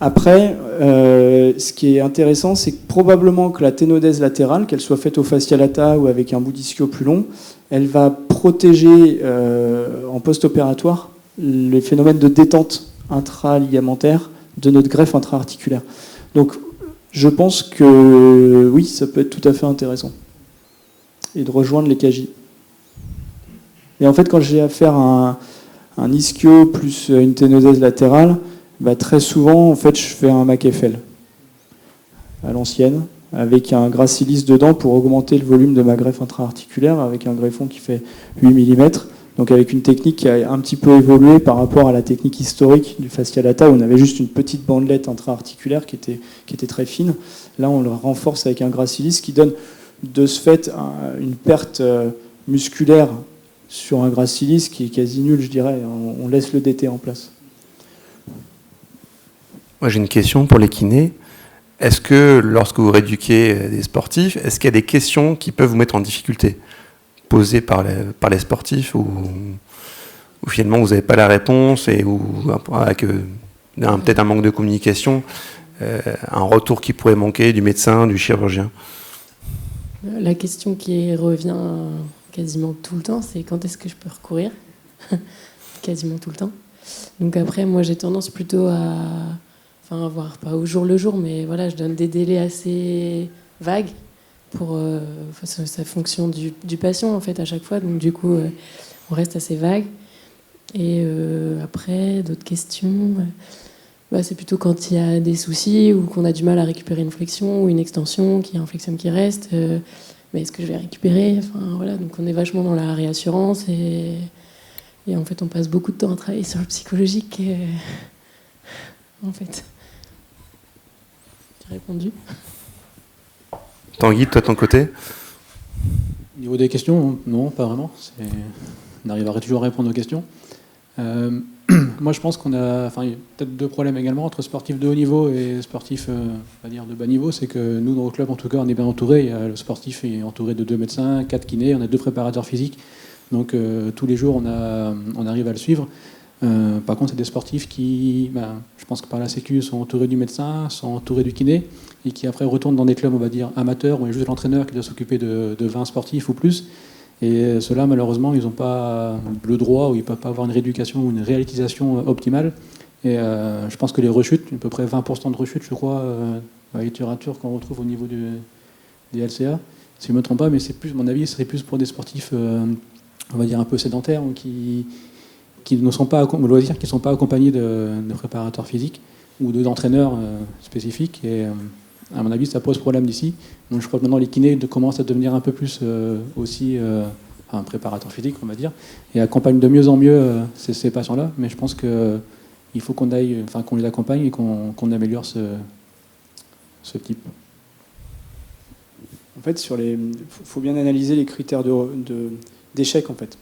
Après, ce qui est intéressant, c'est que probablement que la ténodèse latérale, qu'elle soit faite au fascia lata ou avec un bout d'ischio plus long, elle va protéger en post-opératoire les phénomènes de détente intraligamentaire de notre greffe intra-articulaire. Donc, je pense que oui, ça peut être tout à fait intéressant. Et de rejoindre les KJ. Et en fait, quand j'ai affaire à un ischio plus une ténodèse latérale, très souvent, en fait, je fais un McFL à l'ancienne, avec un gracilis dedans pour augmenter le volume de ma greffe intra-articulaire, avec un greffon qui fait 8 mm. Donc avec une technique qui a un petit peu évolué par rapport à la technique historique du fascia lata, où on avait juste une petite bandelette intra-articulaire qui était très fine. Là, on le renforce avec un gracilis qui donne de ce fait une perte musculaire sur un gracilis qui est quasi nul, je dirais. On laisse le DT en place. Moi, j'ai une question pour les kinés. Est-ce que lorsque vous rééduquez des sportifs, est-ce qu'il y a des questions qui peuvent vous mettre en difficulté, posées par les sportifs, ou finalement vous n'avez pas la réponse, ou avec peut-être un manque de communication, un retour qui pourrait manquer du médecin, du chirurgien? La question qui revient quasiment tout le temps, c'est quand est-ce que je peux recourir? Quasiment tout le temps. Donc après, moi, j'ai tendance plutôt à, enfin, voir pas au jour le jour, mais voilà, je donne des délais assez vagues pour, ça fonction du patient en fait à chaque fois. Donc du coup, on reste assez vague. Et après, d'autres questions. C'est plutôt quand il y a des soucis ou qu'on a du mal à récupérer une flexion ou une extension, qu'il y a un flexion qui reste. Mais est-ce que je vais récupérer? Enfin voilà, donc on est vachement dans la réassurance et en fait on passe beaucoup de temps à travailler sur le psychologique. En fait, j'ai répondu. Tanguy, toi de ton côté? Au niveau des questions, non, pas vraiment. On arriverait toujours à répondre aux questions. Moi, je pense qu'on a, il y a peut-être deux problèmes également entre sportifs de haut niveau et sportifs, on va dire, de bas niveau. C'est que nous, dans le club, en tout cas, on est bien entouré. Le sportif est entouré de 2 médecins, 4 kinés, on a 2 préparateurs physiques. Donc, tous les jours, on arrive à le suivre. Par contre, c'est des sportifs qui, je pense que par la Sécu, sont entourés du médecin, sont entourés du kiné, et qui après retournent dans des clubs, on va dire, amateurs, où il y a juste l'entraîneur qui doit s'occuper de 20 sportifs ou plus. Et ceux-là, malheureusement, ils n'ont pas le droit ou ils ne peuvent pas avoir une rééducation ou une réalisation optimale. Et je pense que les rechutes, à peu près 20% de rechutes, je crois, dans la littérature qu'on retrouve au niveau des LCA, si je ne me trompe pas, mais c'est plus, à mon avis, ce serait plus pour des sportifs, on va dire, un peu sédentaires ou qui ne sont pas, au loisir, qui ne sont pas accompagnés de préparateurs physiques ou d'entraîneurs spécifiques. Et à mon avis, ça pose problème d'ici. Donc je crois que maintenant les kinés commencent à devenir un peu plus aussi un préparateur physique, on va dire, et accompagnent de mieux en mieux ces patients-là. Mais je pense qu'il faut qu'on les accompagne et qu'on améliore ce type. En fait, faut bien analyser les critères d'échec en fait.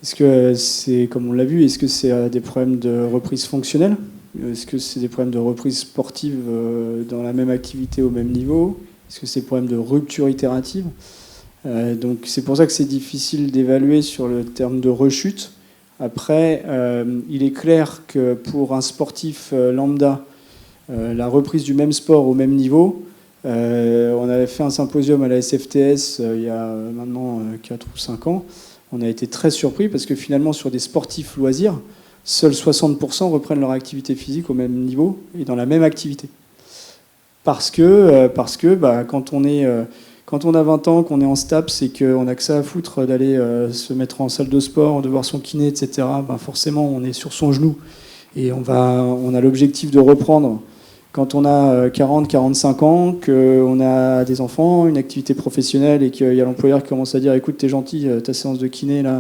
Est-ce que c'est, comme on l'a vu, est-ce que c'est des problèmes de reprise fonctionnelle? Est-ce que c'est des problèmes de reprise sportive dans la même activité au même niveau? Est-ce que c'est des problèmes de rupture itérative? Donc c'est pour ça que c'est difficile d'évaluer sur le terme de rechute. Après, il est clair que pour un sportif lambda, la reprise du même sport au même niveau, on avait fait un symposium à la SFTS il y a maintenant 4 ou 5 ans. On a été très surpris parce que finalement, sur des sportifs loisirs, seuls 60% reprennent leur activité physique au même niveau et dans la même activité. Parce que quand on a 20 ans, qu'on est en STAPS et qu'on n'a que ça à foutre d'aller se mettre en salle de sport, de voir son kiné, etc., forcément, on est sur son genou. Et on a l'objectif de reprendre quand on a 40, 45 ans, qu'on a des enfants, une activité professionnelle et qu'il y a l'employeur qui commence à dire « Écoute, t'es gentil, ta séance de kiné, là,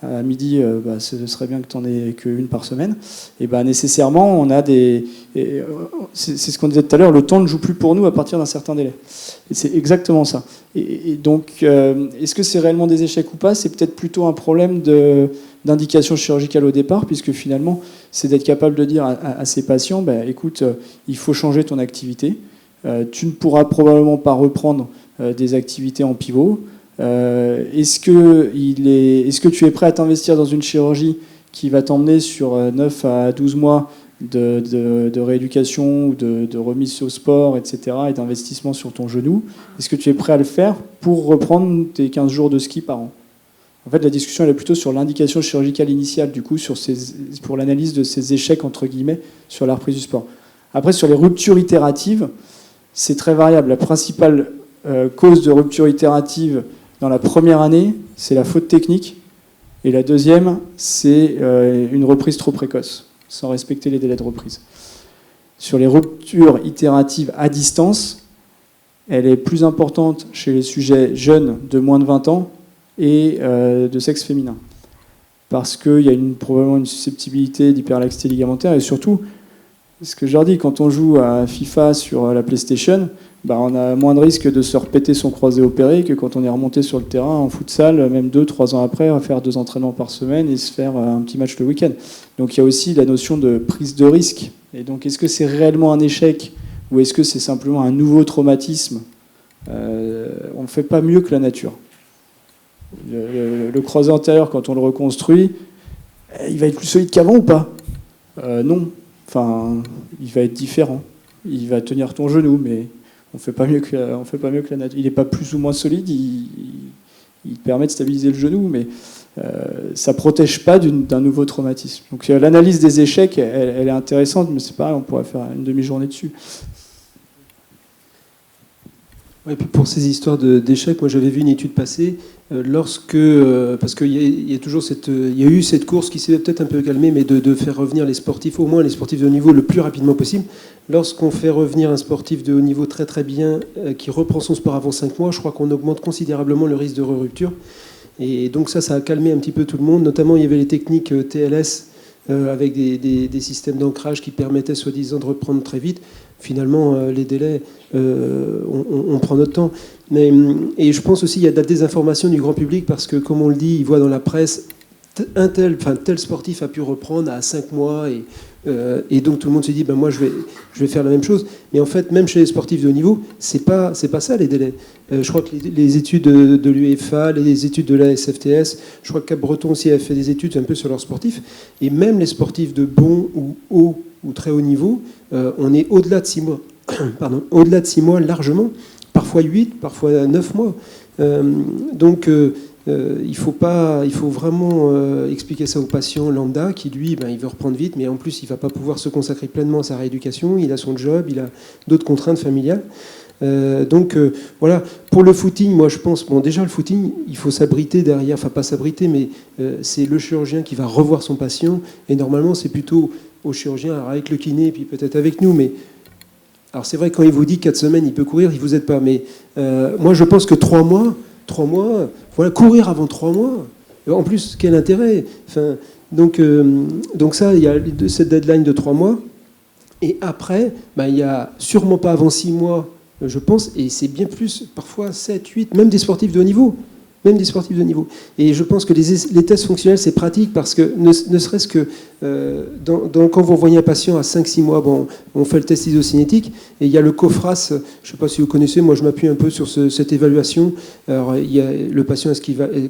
à midi, ce serait bien que tu n'en aies qu'une par semaine. » Et nécessairement, on a c'est ce qu'on disait tout à l'heure, le temps ne joue plus pour nous à partir d'un certain délai. Et c'est exactement ça. Et donc, est-ce que c'est réellement des échecs ou pas? C'est peut-être plutôt un problème d'indication chirurgicale au départ, puisque finalement, c'est d'être capable de dire à ces patients, écoute, il faut changer ton activité. Tu ne pourras probablement pas reprendre des activités en pivot. Est-ce que tu es prêt à t'investir dans une chirurgie qui va t'emmener sur 9 à 12 mois de rééducation ou de remise au sport, etc., et d'investissement sur ton genou? Est-ce que tu es prêt à le faire pour reprendre tes 15 jours de ski par an? En fait, la discussion elle est plutôt sur l'indication chirurgicale initiale, du coup, pour l'analyse de ces échecs, entre guillemets, sur la reprise du sport. Après, sur les ruptures itératives, c'est très variable. La principale cause de rupture itérative dans la première année, c'est la faute technique. Et la deuxième, c'est une reprise trop précoce, sans respecter les délais de reprise. Sur les ruptures itératives à distance, elle est plus importante chez les sujets jeunes de moins de 20 ans et de sexe féminin. Parce qu'il y a probablement une susceptibilité d'hyperlaxité ligamentaire. Et surtout, ce que je leur dis, quand on joue à FIFA sur la PlayStation, on a moins de risque de se repéter son croisé opéré que quand on est remonté sur le terrain en futsal, même 2-3 ans après, à faire 2 entraînements par semaine et se faire un petit match le week-end. Donc il y a aussi la notion de prise de risque. Et donc est-ce que c'est réellement un échec ou est-ce que c'est simplement un nouveau traumatisme? On ne fait pas mieux que la nature. Le croisé antérieur, quand on le reconstruit, il va être plus solide qu'avant ou pas? Non. Enfin, il va être différent. Il va tenir ton genou, mais on fait pas mieux que la nature. Il n'est pas plus ou moins solide, il permet de stabiliser le genou, mais ça ne protège pas d'un nouveau traumatisme. Donc l'analyse des échecs, elle est intéressante, mais c'est pareil, on pourrait faire une demi-journée dessus. Et puis pour ces histoires d'échecs, moi j'avais vu une étude passer, parce qu'il y a toujours il y a eu cette course qui s'est peut-être un peu calmée, mais de faire revenir les sportifs, au moins les sportifs de haut niveau, le plus rapidement possible. Lorsqu'on fait revenir un sportif de haut niveau très très bien, qui reprend son sport avant 5 mois, je crois qu'on augmente considérablement le risque de rupture. Et donc ça a calmé un petit peu tout le monde. Notamment, il y avait les techniques TLS avec des systèmes d'ancrage qui permettaient soi-disant de reprendre très vite. Finalement, les délais, on prend notre temps. Et je pense aussi qu'il y a de la désinformation du grand public parce que, comme on le dit, ils voient dans la presse, tel sportif a pu reprendre à 5 mois et donc tout le monde se dit moi je vais faire la même chose. Mais en fait, même chez les sportifs de haut niveau, c'est pas ça les délais. Je crois que les études de l'UEFA, les études de la SFTS, je crois que Cap-Breton aussi a fait des études un peu sur leurs sportifs. Et même les sportifs de bon ou haut ou très haut niveau, on est au-delà de 6 mois. Pardon, au-delà de 6 mois largement, parfois 8, parfois 9 mois. Il faut vraiment expliquer ça au patient lambda qui, lui, il veut reprendre vite, mais en plus, il ne va pas pouvoir se consacrer pleinement à sa rééducation. Il a son job, il a d'autres contraintes familiales. Voilà. Pour le footing, moi, je pense, déjà, le footing, il faut s'abriter derrière, enfin, pas s'abriter, mais c'est le chirurgien qui va revoir son patient. Et normalement, c'est plutôt au chirurgien, alors avec le kiné, et puis peut-être avec nous, mais. Alors c'est vrai, quand il vous dit 4 semaines, il peut courir, il ne vous aide pas. Mais moi, je pense que 3 mois, voilà, courir avant 3 mois. En plus, quel intérêt? Donc ça, il y a cette deadline de 3 mois. Et après, il n'y a sûrement pas avant 6 mois, je pense, et c'est bien plus, parfois 7, 8, même des sportifs de haut niveau. Et je pense que les tests fonctionnels, c'est pratique parce que ne serait-ce que quand vous envoyez un patient à 5-6 mois, on fait le test isocinétique et il y a le COFRAS, je ne sais pas si vous connaissez, moi je m'appuie un peu sur cette évaluation. Alors il y a le patient,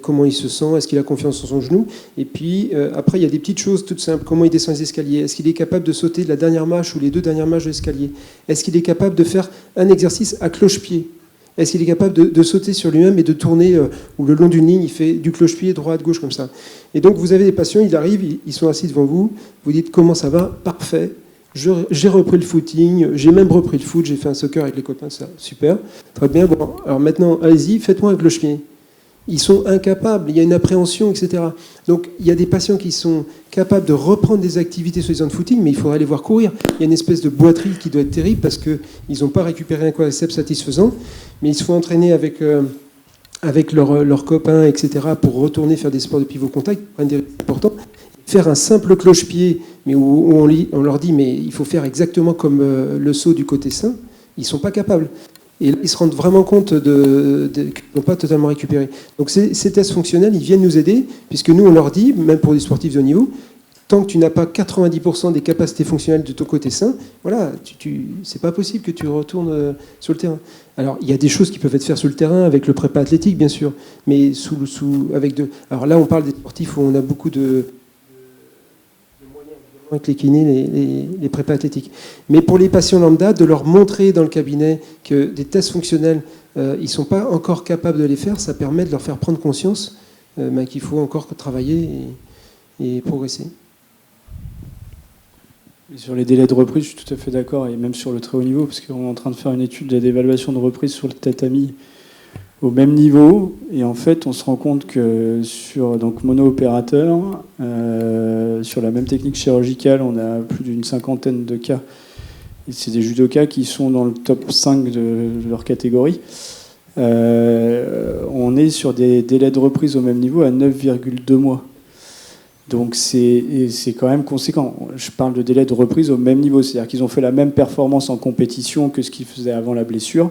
comment il se sent, est-ce qu'il a confiance en son genou, et puis après il y a des petites choses toutes simples, comment il descend les escaliers, est-ce qu'il est capable de sauter de la dernière marche ou les 2 dernières marches de l'escalier, est-ce qu'il est capable de faire un exercice à cloche-pied. Est-ce qu'il est capable de sauter sur lui-même et de tourner ou le long d'une ligne, il fait du cloche-pied, droite, gauche, comme ça. Et donc, vous avez des patients, ils arrivent, ils sont assis devant vous, vous dites comment ça va? Parfait. J'ai repris le footing, j'ai même repris le foot, j'ai fait un soccer avec les copains, ça, super. Très bien. Bon, alors maintenant, allez-y, faites-moi un cloche-pied. Ils sont incapables, il y a une appréhension, etc. Donc, il y a des patients qui sont capables de reprendre des activités soi-disant de footing, mais il faudrait les voir courir. Il y a une espèce de boiterie qui doit être terrible parce qu'ils n'ont pas récupéré un quadriceps satisfaisant, mais ils se font entraîner avec leurs copains, etc., pour retourner faire des sports de pivot contact, prendre des risques importants. Faire un simple cloche-pied, mais où on leur dit mais il faut faire exactement comme le saut du côté sain, ils ne sont pas capables. Et là, ils se rendent vraiment compte qu'ils n'ont pas totalement récupéré. Donc ces tests fonctionnels, ils viennent nous aider, puisque nous, on leur dit, même pour des sportifs de haut niveau, tant que tu n'as pas 90% des capacités fonctionnelles de ton côté sain, voilà, c'est pas possible que tu retournes sur le terrain. Alors, il y a des choses qui peuvent être faites sur le terrain, avec le prépa athlétique, bien sûr, mais Alors là, on parle des sportifs où on a beaucoup de avec les kinés, les prépas athlétiques. Mais pour les patients lambda, de leur montrer dans le cabinet que des tests fonctionnels, ils ne sont pas encore capables de les faire, ça permet de leur faire prendre conscience qu'il faut encore travailler et progresser. Et sur les délais de reprise, je suis tout à fait d'accord, et même sur le très haut niveau, parce qu'on est en train de faire une étude d'évaluation de reprise sur le tatami au même niveau, et en fait on se rend compte que sur mono-opérateur, sur la même technique chirurgicale, on a plus d'une 50aine de cas, et c'est des judokas qui sont dans le top 5 de leur catégorie. On est sur des délais de reprise au même niveau à 9,2 mois. Donc c'est quand même conséquent. Je parle de délai de reprise au même niveau, c'est-à-dire qu'ils ont fait la même performance en compétition que ce qu'ils faisaient avant la blessure,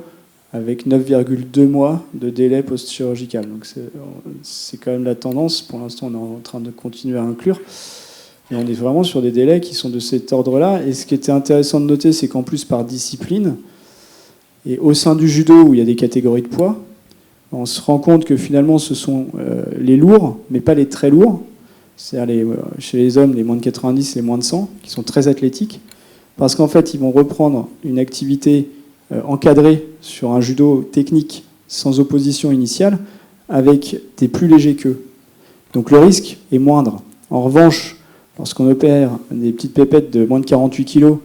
avec 9,2 mois de délai post-chirurgical. Donc c'est quand même la tendance. Pour l'instant, on est en train de continuer à inclure. Et on est vraiment sur des délais qui sont de cet ordre-là. Et ce qui était intéressant de noter, c'est qu'en plus, par discipline, et au sein du judo, où il y a des catégories de poids, on se rend compte que finalement, ce sont les lourds, mais pas les très lourds. C'est-à-dire chez les hommes, les moins de 90, les moins de 100, qui sont très athlétiques. Parce qu'en fait, ils vont reprendre une activité encadré sur un judo technique sans opposition initiale avec des plus légers qu'eux. Donc le risque est moindre. En revanche, lorsqu'on opère des petites pépettes de moins de 48 kg,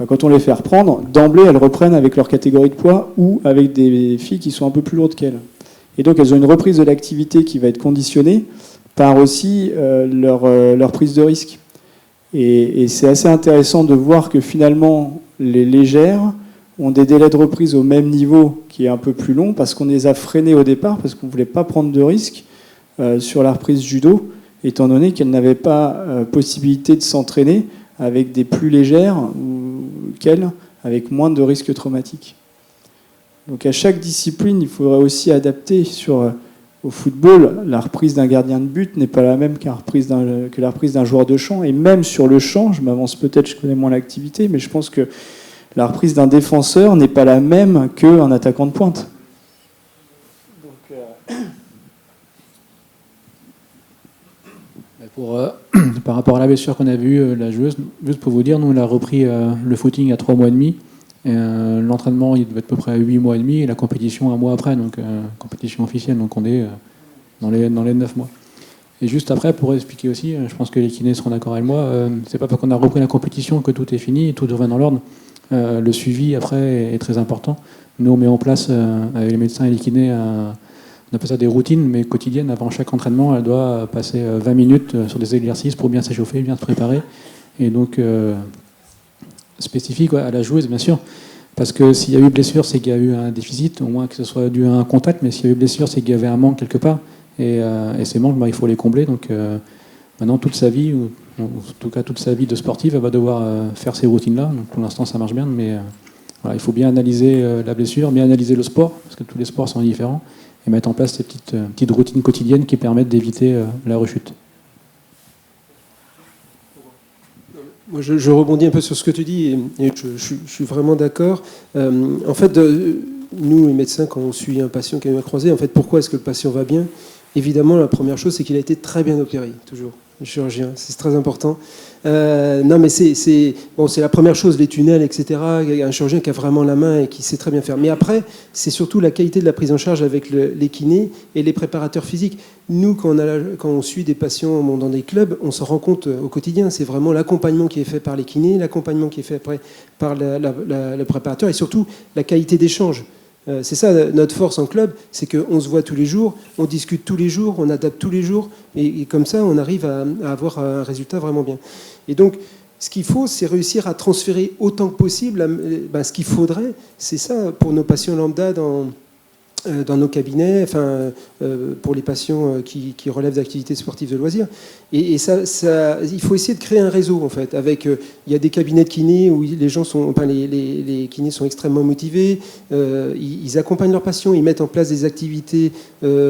quand on les fait reprendre, d'emblée, elles reprennent avec leur catégorie de poids ou avec des filles qui sont un peu plus lourdes qu'elles. Et donc, elles ont une reprise de l'activité qui va être conditionnée par aussi leur prise de risque. Et c'est assez intéressant de voir que finalement, les légères ont des délais de reprise au même niveau qui est un peu plus long parce qu'on les a freinées au départ, parce qu'on ne voulait pas prendre de risque sur la reprise judo, étant donné qu'elles n'avaient pas possibilité de s'entraîner avec des plus légères qu'elles, avec moins de risques traumatiques. Donc à chaque discipline, il faudrait aussi adapter au football, la reprise d'un gardien de but n'est pas la même que la reprise d'un joueur de champ. Et même sur le champ, je m'avance peut-être, je connais moins l'activité, mais je pense que la reprise d'un défenseur n'est pas la même qu'un attaquant de pointe. Par rapport à la blessure qu'on a vue, la joueuse, juste pour vous dire, nous, on a repris le footing à 3 mois et demi. L'entraînement, il devait être à peu près à 8 mois et demi, et la compétition un mois après, donc compétition officielle, donc on est dans les 9 mois. Et juste après, pour expliquer aussi, je pense que les kinés seront d'accord avec moi, c'est pas parce qu'on a repris la compétition que tout est fini, et tout revient dans l'ordre. Le suivi, après, est très important. Nous, on met en place, avec les médecins et les kinés, on appelle ça des routines, mais quotidiennes. Avant chaque entraînement, elle doit passer 20 minutes sur des exercices pour bien s'échauffer, bien se préparer. Et donc, spécifique à la joueuse, bien sûr. Parce que s'il y a eu blessure, c'est qu'il y a eu un déficit, au moins que ce soit dû à un contact, mais s'il y a eu blessure, c'est qu'il y avait un manque quelque part. Et ces manques, il faut les combler. Donc maintenant, toute sa vie, ou en tout cas toute sa vie de sportive, elle va devoir faire ces routines-là. Donc pour l'instant, ça marche bien, mais voilà, il faut bien analyser la blessure, bien analyser le sport, parce que tous les sports sont différents, et mettre en place ces petites routines quotidiennes qui permettent d'éviter la rechute. Moi, je rebondis un peu sur ce que tu dis, et je suis vraiment d'accord. En fait, nous, les médecins, quand on suit un patient qui a eu un croisé, en fait, pourquoi est-ce que le patient va bien ? Évidemment, la première chose, c'est qu'il a été très bien opéré, toujours. Le chirurgien, c'est très important. Non, mais c'est la première chose, les tunnels, etc. Un chirurgien qui a vraiment la main et qui sait très bien faire. Mais après, c'est surtout la qualité de la prise en charge avec les kinés et les préparateurs physiques. Nous, quand on suit des patients dans des clubs, on s'en rend compte au quotidien. C'est vraiment l'accompagnement qui est fait par les kinés, l'accompagnement qui est fait après par le préparateur et surtout la qualité d'échange. C'est ça notre force en club, c'est qu'on se voit tous les jours, on discute tous les jours, on adapte tous les jours, et comme ça on arrive à avoir un résultat vraiment bien. Et donc ce qu'il faut, c'est réussir à transférer autant que possible ce qu'il faudrait, c'est ça pour nos patients lambda dans nos cabinets, pour les patients qui relèvent d'activités sportives de loisirs. Et ça, il faut essayer de créer un réseau, en fait. Il y a des cabinets de kinés où les kinés sont extrêmement motivés, ils accompagnent leurs patients, ils mettent en place des activités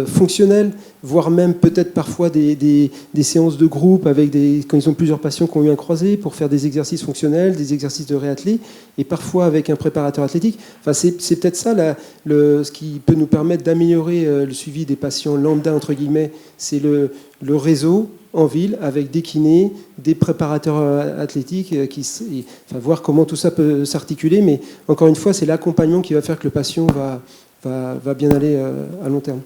fonctionnelles, voire même peut-être parfois des séances de groupe quand ils ont plusieurs patients qui ont eu un croisé, pour faire des exercices fonctionnels, des exercices de réathlé, et parfois avec un préparateur athlétique. C'est peut-être ça ce qui peut nous permettre d'améliorer le suivi des patients lambda, entre guillemets, c'est le réseau en ville avec des kinés, des préparateurs athlétiques, voir comment tout ça peut s'articuler. Mais encore une fois, c'est l'accompagnement qui va faire que le patient va bien aller à long terme.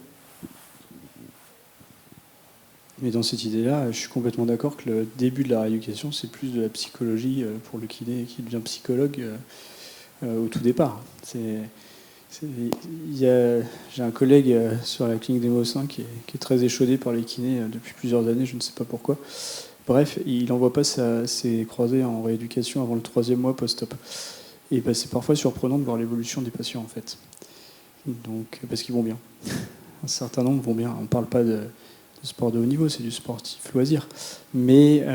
Mais dans cette idée-là, je suis complètement d'accord que le début de la rééducation, c'est plus de la psychologie pour le kiné qui devient psychologue au tout départ. J'ai un collègue sur la clinique des Maussins qui est très échaudé par les kinés depuis plusieurs années, je ne sais pas pourquoi. Bref, il n'envoie pas ses croisés en rééducation avant le 3e mois post-op. Et c'est parfois surprenant de voir l'évolution des patients, en fait. Donc, parce qu'ils vont bien. Un certain nombre vont bien. On ne parle pas de sport de haut niveau, c'est du sportif loisir. Mais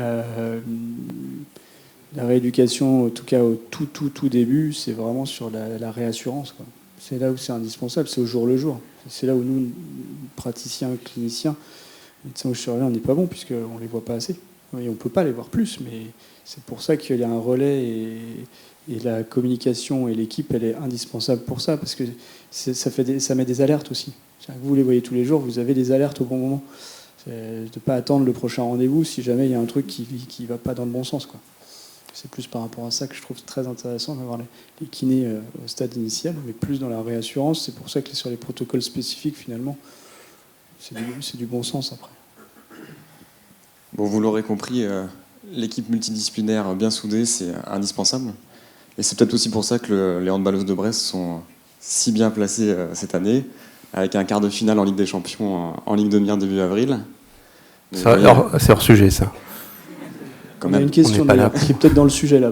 la rééducation, en tout cas au tout début, c'est vraiment sur la réassurance, quoi. C'est là où c'est indispensable, c'est au jour le jour. C'est là où nous, praticiens, cliniciens, médecins ou chirurgiens, on n'est pas bons puisqu'on ne les voit pas assez. Et on ne peut pas les voir plus, mais c'est pour ça qu'il y a un relais et la communication et l'équipe, elle est indispensable pour ça, parce que ça met des alertes aussi. Vous les voyez tous les jours, vous avez des alertes au bon moment. De ne pas attendre le prochain rendez-vous si jamais il y a un truc qui ne va pas dans le bon sens, quoi. C'est plus par rapport à ça que je trouve très intéressant d'avoir les kinés au stade initial, mais plus dans la réassurance. C'est pour ça que sur les protocoles spécifiques, finalement, c'est du bon sens après. Bon, vous l'aurez compris, l'équipe multidisciplinaire bien soudée, c'est indispensable. Et c'est peut-être aussi pour ça que les handballeuses de Brest sont si bien placées cette année, avec un quart de finale en Ligue des Champions en Ligue de Mire début avril. C'est hors sujet, ça. On a une question là qui est peut-être dans le sujet là.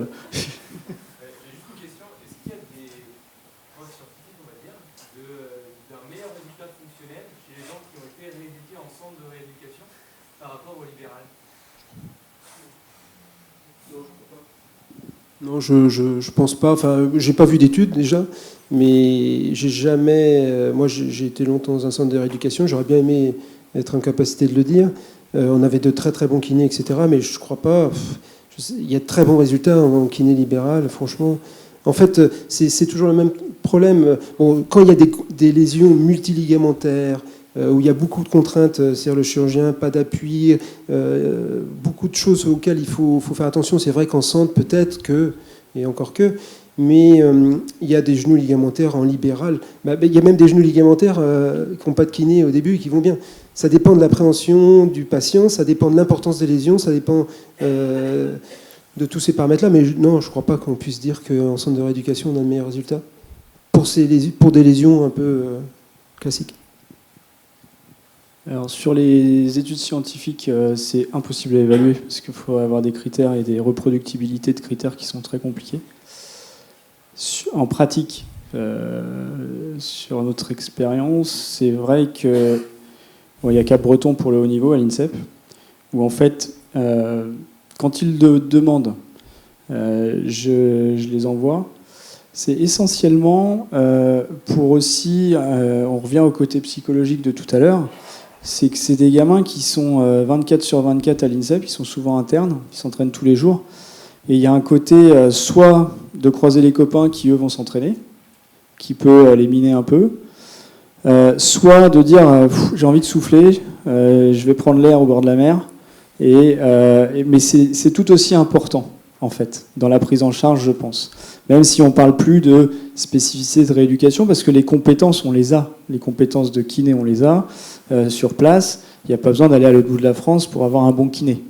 Non, je pense pas. Enfin, j'ai pas vu d'études déjà, mais j'ai jamais. Moi, j'ai été longtemps dans un centre de rééducation. J'aurais bien aimé être en capacité de le dire. On avait de très très bons kinés, etc. Mais je crois pas. Il y a de très bons résultats en kiné libéral, franchement. En fait, c'est toujours le même problème. Bon, quand il y a des lésions multiligamentaires, où il y a beaucoup de contraintes, c'est-à-dire le chirurgien, pas d'appui, beaucoup de choses auxquelles il faut faire attention. C'est vrai qu'en centre, peut-être que, et encore que, mais il y a des genoux ligamentaires en libéral. Il y a même des genoux ligamentaires qui n'ont pas de kiné au début et qui vont bien. Ça dépend de l'appréhension du patient, ça dépend de l'importance des lésions, ça dépend de tous ces paramètres-là. Mais non, je ne crois pas qu'on puisse dire qu'en centre de rééducation, on a de meilleurs résultats pour des lésions un peu classiques. Alors, sur les études scientifiques, c'est impossible à évaluer parce qu'il faut avoir des critères et des reproductibilités de critères qui sont très compliqués. En pratique, sur notre expérience, c'est vrai que il y a Cap-Breton pour le haut niveau à l'INSEP, où en fait, quand ils demandent, je les envoie. C'est essentiellement pour aussi, on revient au côté psychologique de tout à l'heure, c'est que c'est des gamins qui sont 24 sur 24 à l'INSEP, ils sont souvent internes, ils s'entraînent tous les jours. Et il y a un côté soit de croiser les copains qui, eux, vont s'entraîner, qui peut les miner un peu, soit de dire j'ai envie de souffler, je vais prendre l'air au bord de la mer. Mais c'est tout aussi important, en fait, dans la prise en charge, je pense. Même si on ne parle plus de spécificité de rééducation, parce que les compétences, on les a. Les compétences de kiné, on les a. Sur place, il n'y a pas besoin d'aller à l'autre bout de la France pour avoir un bon kiné.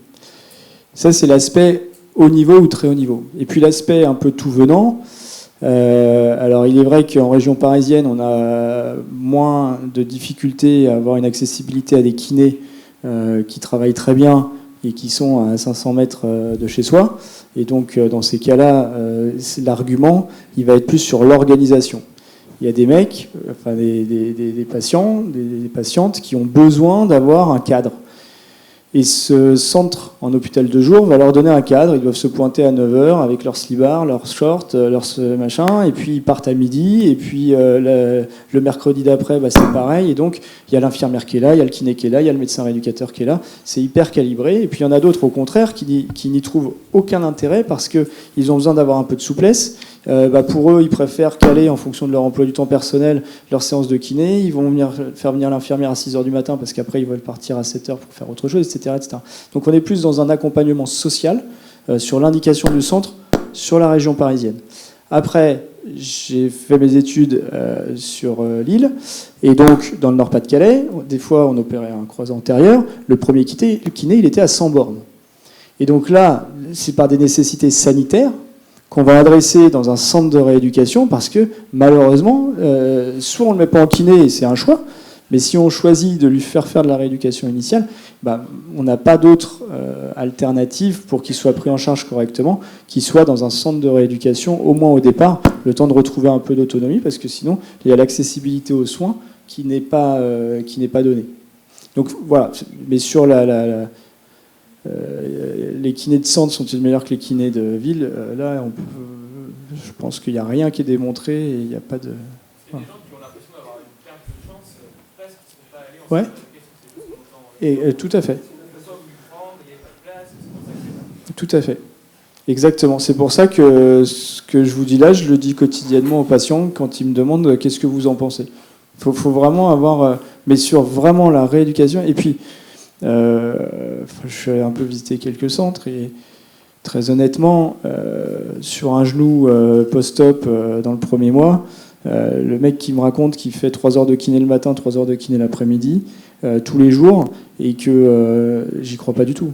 Ça, c'est l'aspect haut niveau ou très haut niveau. Et puis l'aspect un peu tout venant. Alors, il est vrai qu'en région parisienne, on a moins de difficultés à avoir une accessibilité à des kinés qui travaillent très bien et qui sont à 500 mètres de chez soi. Et donc, dans ces cas-là, l'argument, il va être plus sur l'organisation. Il y a des mecs, enfin des patients, des patientes qui ont besoin d'avoir un cadre. Et ce centre en hôpital de jour va leur donner un cadre. Ils doivent se pointer à 9h avec leur slibard, leurs shorts, leurs machin, et puis ils partent à midi, et puis le mercredi d'après, c'est pareil. Et donc, il y a l'infirmière qui est là, il y a le kiné qui est là, il y a le médecin rééducateur qui est là. C'est hyper calibré. Et puis, il y en a d'autres, au contraire, qui n'y trouvent aucun intérêt parce qu'ils ont besoin d'avoir un peu de souplesse. Pour eux, ils préfèrent caler en fonction de leur emploi du temps personnel leur séance de kiné. Ils vont faire venir l'infirmière à 6h du matin parce qu'après, ils veulent partir à 7h pour faire autre chose, etc., etc. Donc on est plus dans un accompagnement social sur l'indication du centre sur la région parisienne. Après, j'ai fait mes études sur Lille et donc dans le Nord-Pas-de-Calais, des fois on opérait un croisé antérieur. Le premier kiné, il était à 100 bornes. Et donc là, c'est par des nécessités sanitaires qu'on va adresser dans un centre de rééducation parce que malheureusement, soit on ne le met pas en kiné et c'est un choix, mais si on choisit de lui faire de la rééducation initiale, on n'a pas d'autre alternative pour qu'il soit pris en charge correctement, qu'il soit dans un centre de rééducation, au moins au départ, le temps de retrouver un peu d'autonomie, parce que sinon, il y a l'accessibilité aux soins qui n'est pas donnée. Donc voilà, mais sur les kinés de centre sont-ils meilleurs que les kinés de ville? Là, je pense qu'il n'y a rien qui est démontré et il n'y a pas de... Voilà. Ouais. Et tout à fait. Tout à fait. Exactement. C'est pour ça que ce que je vous dis là, je le dis quotidiennement aux patients quand ils me demandent qu'est-ce que vous en pensez. Il faut vraiment avoir, mais sur vraiment la rééducation. Et puis, je suis allé un peu visiter quelques centres et très honnêtement, sur un genou post-op dans le premier mois, le mec qui me raconte qu'il fait 3 heures de kiné le matin, 3 heures de kiné l'après-midi, tous les jours, et que j'y crois pas du tout.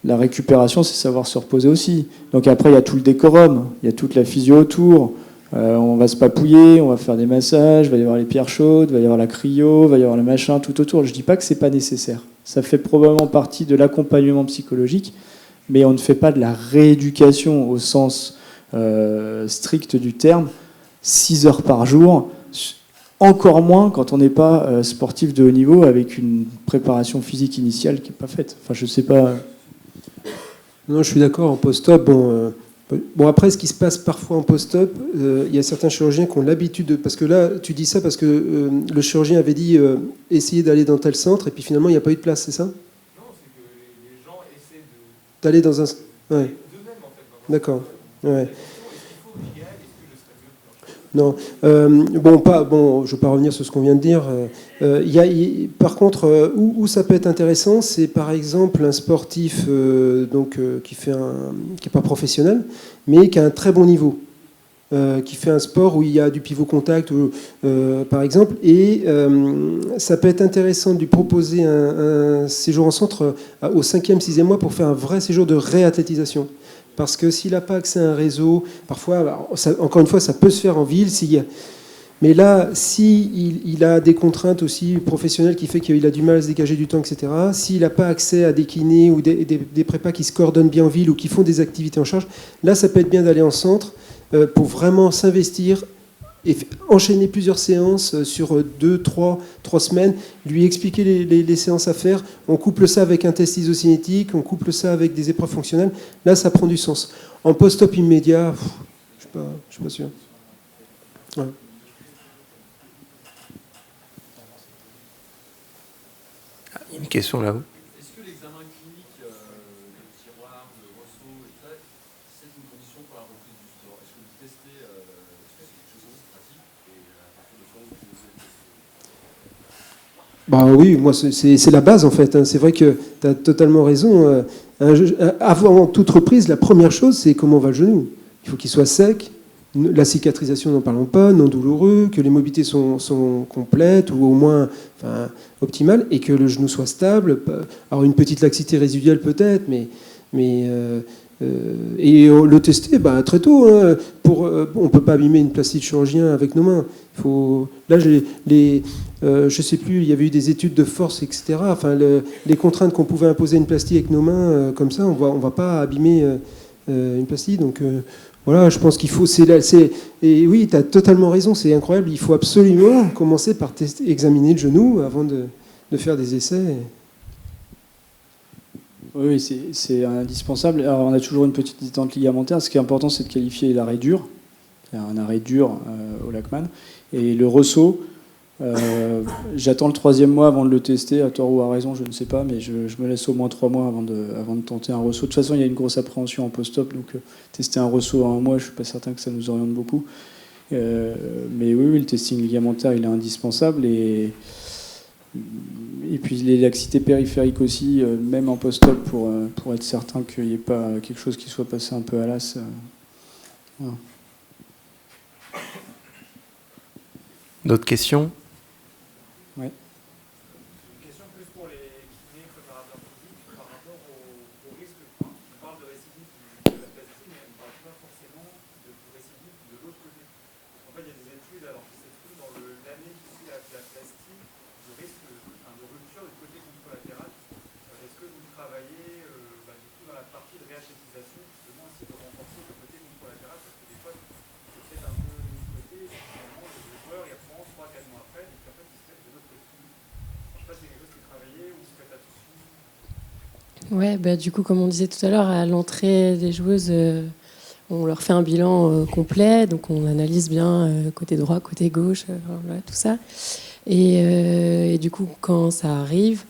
La récupération, c'est savoir se reposer aussi. Donc après, il y a tout le décorum, il y a toute la physio autour. On va se papouiller, on va faire des massages, il va y avoir les pierres chaudes, il va y avoir la cryo, il va y avoir le machin tout autour. Je ne dis pas que c'est pas nécessaire. Ça fait probablement partie de l'accompagnement psychologique, mais on ne fait pas de la rééducation au sens strict du terme, 6 heures par jour, encore moins quand on n'est pas sportif de haut niveau avec une préparation physique initiale qui n'est pas faite. Enfin, je ne sais pas. Non, je suis d'accord, en post-op, bon, après, ce qui se passe parfois en post-op, il y a certains chirurgiens qui ont l'habitude de... Parce que là, tu dis ça parce que le chirurgien avait dit essayer d'aller dans tel centre, et puis finalement, il n'y a pas eu de place, c'est ça? Non, c'est que les gens essaient d'aller dans un... Ouais. D'eux-mêmes, en fait. D'accord. Ouais. Non. Bon, je ne vais pas revenir sur ce qu'on vient de dire. Par contre, où ça peut être intéressant, c'est par exemple un sportif qui n'est pas professionnel, mais qui a un très bon niveau, qui fait un sport où il y a du pivot contact, par exemple, et ça peut être intéressant de lui proposer un séjour en centre au 5e, 6e mois pour faire un vrai séjour de réathlétisation. Parce que s'il n'a pas accès à un réseau, parfois, encore une fois, ça peut se faire en ville. Mais là, s'il a des contraintes aussi professionnelles qui fait qu'il a du mal à se dégager du temps, etc., s'il n'a pas accès à des kinés ou des prépas qui se coordonnent bien en ville ou qui font des activités en charge, là, ça peut être bien d'aller en centre pour vraiment s'investir et enchaîner plusieurs séances sur 3 semaines, lui expliquer les séances à faire, on couple ça avec un test isocinétique, on couple ça avec des épreuves fonctionnelles, là ça prend du sens. En post-op immédiat, je ne suis pas sûr. Ouais. Une question là-haut. Est-ce que l'examen clinique de tiroir, de ressaut, c'est une condition pour la reprise du sport? Est-ce que vous testez, est-ce que c'est quelque chose de pratique et à partir de quand vous utilisez le test? Bah oui, moi c'est la base en fait. C'est vrai que tu as totalement raison. Avant toute reprise, la première chose, c'est comment va le genou. Il faut qu'il soit sec. La cicatrisation, n'en parlons pas, non douloureux, que les mobilités sont complètes ou au moins optimales, et que le genou soit stable. Alors une petite laxité résiduelle peut-être, et le tester très tôt. Hein, on ne peut pas abîmer une plastie de chirurgien avec nos mains. Là, je sais plus, il y avait eu des études de force, etc. Enfin, les contraintes qu'on pouvait imposer à une plastie avec nos mains, comme ça, on va pas abîmer une plastie. Donc voilà, je pense qu'il faut... Et oui, tu as totalement raison, c'est incroyable. Il faut absolument commencer par examiner le genou avant de faire des essais. Oui, c'est indispensable. Alors, on a toujours une petite détente ligamentaire. Ce qui est important, c'est de qualifier l'arrêt dur. Un arrêt dur au Lachman. Et le ressaut, j'attends le 3e mois avant de le tester, à tort ou à raison, je ne sais pas, mais je me laisse au moins 3 mois avant de tenter un ressaut. De toute façon, il y a une grosse appréhension en post-op, donc tester un ressaut en 1 mois, je ne suis pas certain que ça nous oriente beaucoup. Mais oui, le testing ligamentaire, il est indispensable. Et puis les laxités périphériques aussi, même en post-op, pour être certain qu'il n'y ait pas quelque chose qui soit passé un peu à l'as. Voilà. D'autres questions? Ouais. Une question plus pour les kinés préparateurs physiques par rapport au risque. On parle de récidive de la plastie, mais on ne parle pas forcément de récidive de l'autre côté. En fait, il y a des études alors, qui s'expliquent dans l'année qui suit la plastie, de risque de rupture du côté contralatéral. Est-ce que vous travaillez du coup dans la partie de réathlétisation, justement, essayer de renforcer le côté contralatéral, parce que des fois, c'est peut-être un peu de l'autre côté, et finalement, le joueur, il reprend 3-4 mois après, et puis en fait, il se lève de l'autre côté. Je ne sais pas si c'est quelque chose qui est travaillé ou si c'est attention. Ouais, du coup, comme on disait tout à l'heure, à l'entrée des joueuses, on leur fait un bilan complet, donc on analyse bien côté droit, côté gauche, voilà, tout ça. Et du coup, quand ça arrive,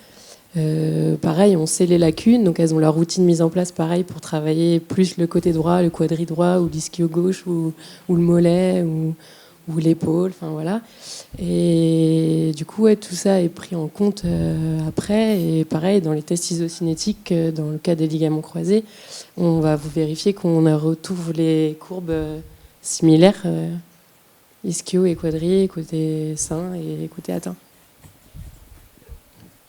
pareil, on sait les lacunes, donc elles ont leur routine mise en place, pareil, pour travailler plus le côté droit, le quadri droit, ou l'ischio gauche, ou le mollet, ou l'épaule, enfin voilà. Et du coup, tout ça est pris en compte après. Et pareil, dans les tests isocinétiques, dans le cas des ligaments croisés, on va vous vérifier qu'on retrouve les courbes similaires, ischio et quadri, côté sain et côté atteint.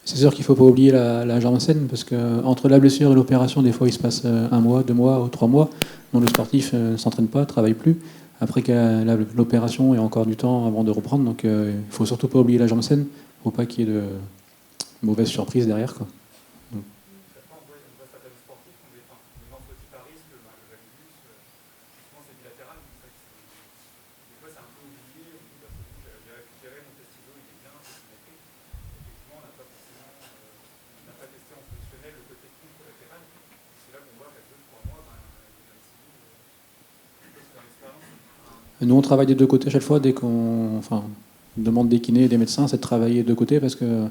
C'est sûr qu'il ne faut pas oublier la jambe saine, parce qu'entre la blessure et l'opération, des fois, il se passe 1 mois, 2 mois ou 3 mois. Donc le sportif ne s'entraîne pas, ne travaille plus. Après l'opération, il y a encore du temps avant de reprendre. Donc il ne faut surtout pas oublier la jambe saine. Il ne faut pas qu'il y ait de mauvaises surprises derrière, quoi. Nous, on travaille des deux côtés à chaque fois. Dès qu'on demande des kinés et des médecins, c'est de travailler de deux côtés, parce qu'une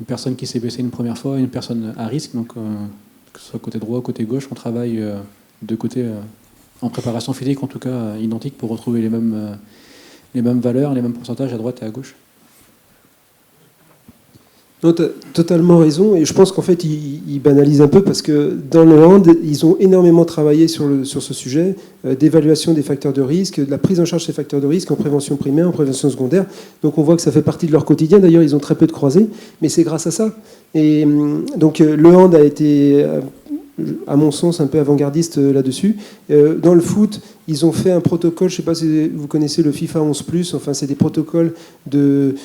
personne qui s'est blessée une première fois est une personne à risque. Donc, que ce soit côté droit ou côté gauche, on travaille de deux côtés en préparation physique, en tout cas identique, pour retrouver les mêmes valeurs, les mêmes pourcentages à droite et à gauche. Non, tu as totalement raison, et je pense qu'en fait, ils banalisent un peu, parce que dans le hand, ils ont énormément travaillé sur ce sujet, d'évaluation des facteurs de risque, de la prise en charge des facteurs de risque en prévention primaire, en prévention secondaire. Donc on voit que ça fait partie de leur quotidien. D'ailleurs, ils ont très peu de croisés, mais c'est grâce à ça. Et donc le hand a été, à mon sens, un peu avant-gardiste là-dessus. Dans le foot, ils ont fait un protocole, je ne sais pas si vous connaissez le FIFA 11+, enfin c'est des protocoles de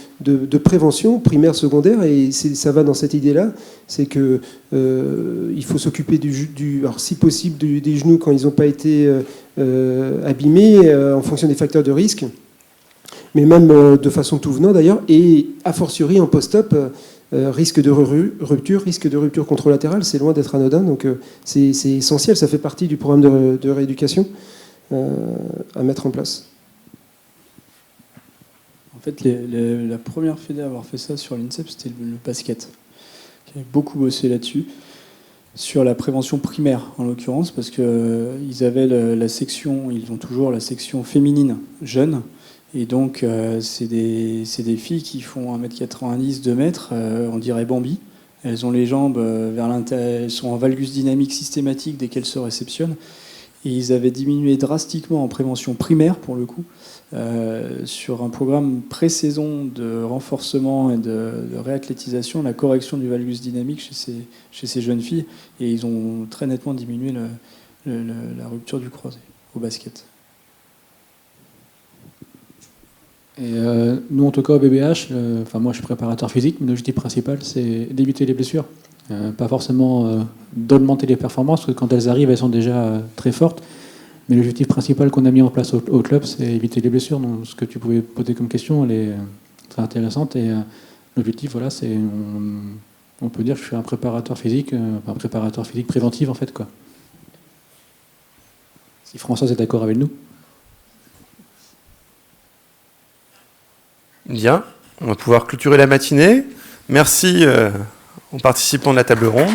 prévention primaire, secondaire, et ça va dans cette idée-là, c'est que il faut s'occuper alors si possible des genoux quand ils n'ont pas été abîmés, en fonction des facteurs de risque, mais même de façon tout venant d'ailleurs, et a fortiori en post-op, risque de rupture, risque de rupture contralatérale, c'est loin d'être anodin, donc c'est essentiel, ça fait partie du programme de rééducation à mettre en place. En fait, la première fédé à avoir fait ça sur l'INSEP, c'était le basket, qui avait beaucoup bossé là-dessus, sur la prévention primaire en l'occurrence, parce qu'ils avaient la section, ils ont toujours la section féminine jeune. Et donc, c'est des filles qui font 1m90, 2 mètres, on dirait Bambi. Elles ont les jambes vers l'intérieur, elles sont en valgus dynamique systématique dès qu'elles se réceptionnent. Et ils avaient diminué drastiquement en prévention primaire, pour le coup, sur un programme pré-saison de renforcement et de réathlétisation, la correction du valgus dynamique chez ces jeunes filles. Et ils ont très nettement diminué la rupture du croisé au basket. Et nous, en tout cas, au BBH, moi je suis préparateur physique, mais l'objectif principal, c'est d'éviter les blessures. Pas forcément d'augmenter les performances, parce que quand elles arrivent, elles sont déjà très fortes. Mais l'objectif principal qu'on a mis en place au club, c'est éviter les blessures. Donc, ce que tu pouvais poser comme question, elle est très intéressante. Et l'objectif, voilà, c'est, on peut dire que je suis un préparateur physique préventif, en fait, quoi. Si Françoise est d'accord avec nous. Bien, on va pouvoir clôturer la matinée. Merci aux participants de la table ronde.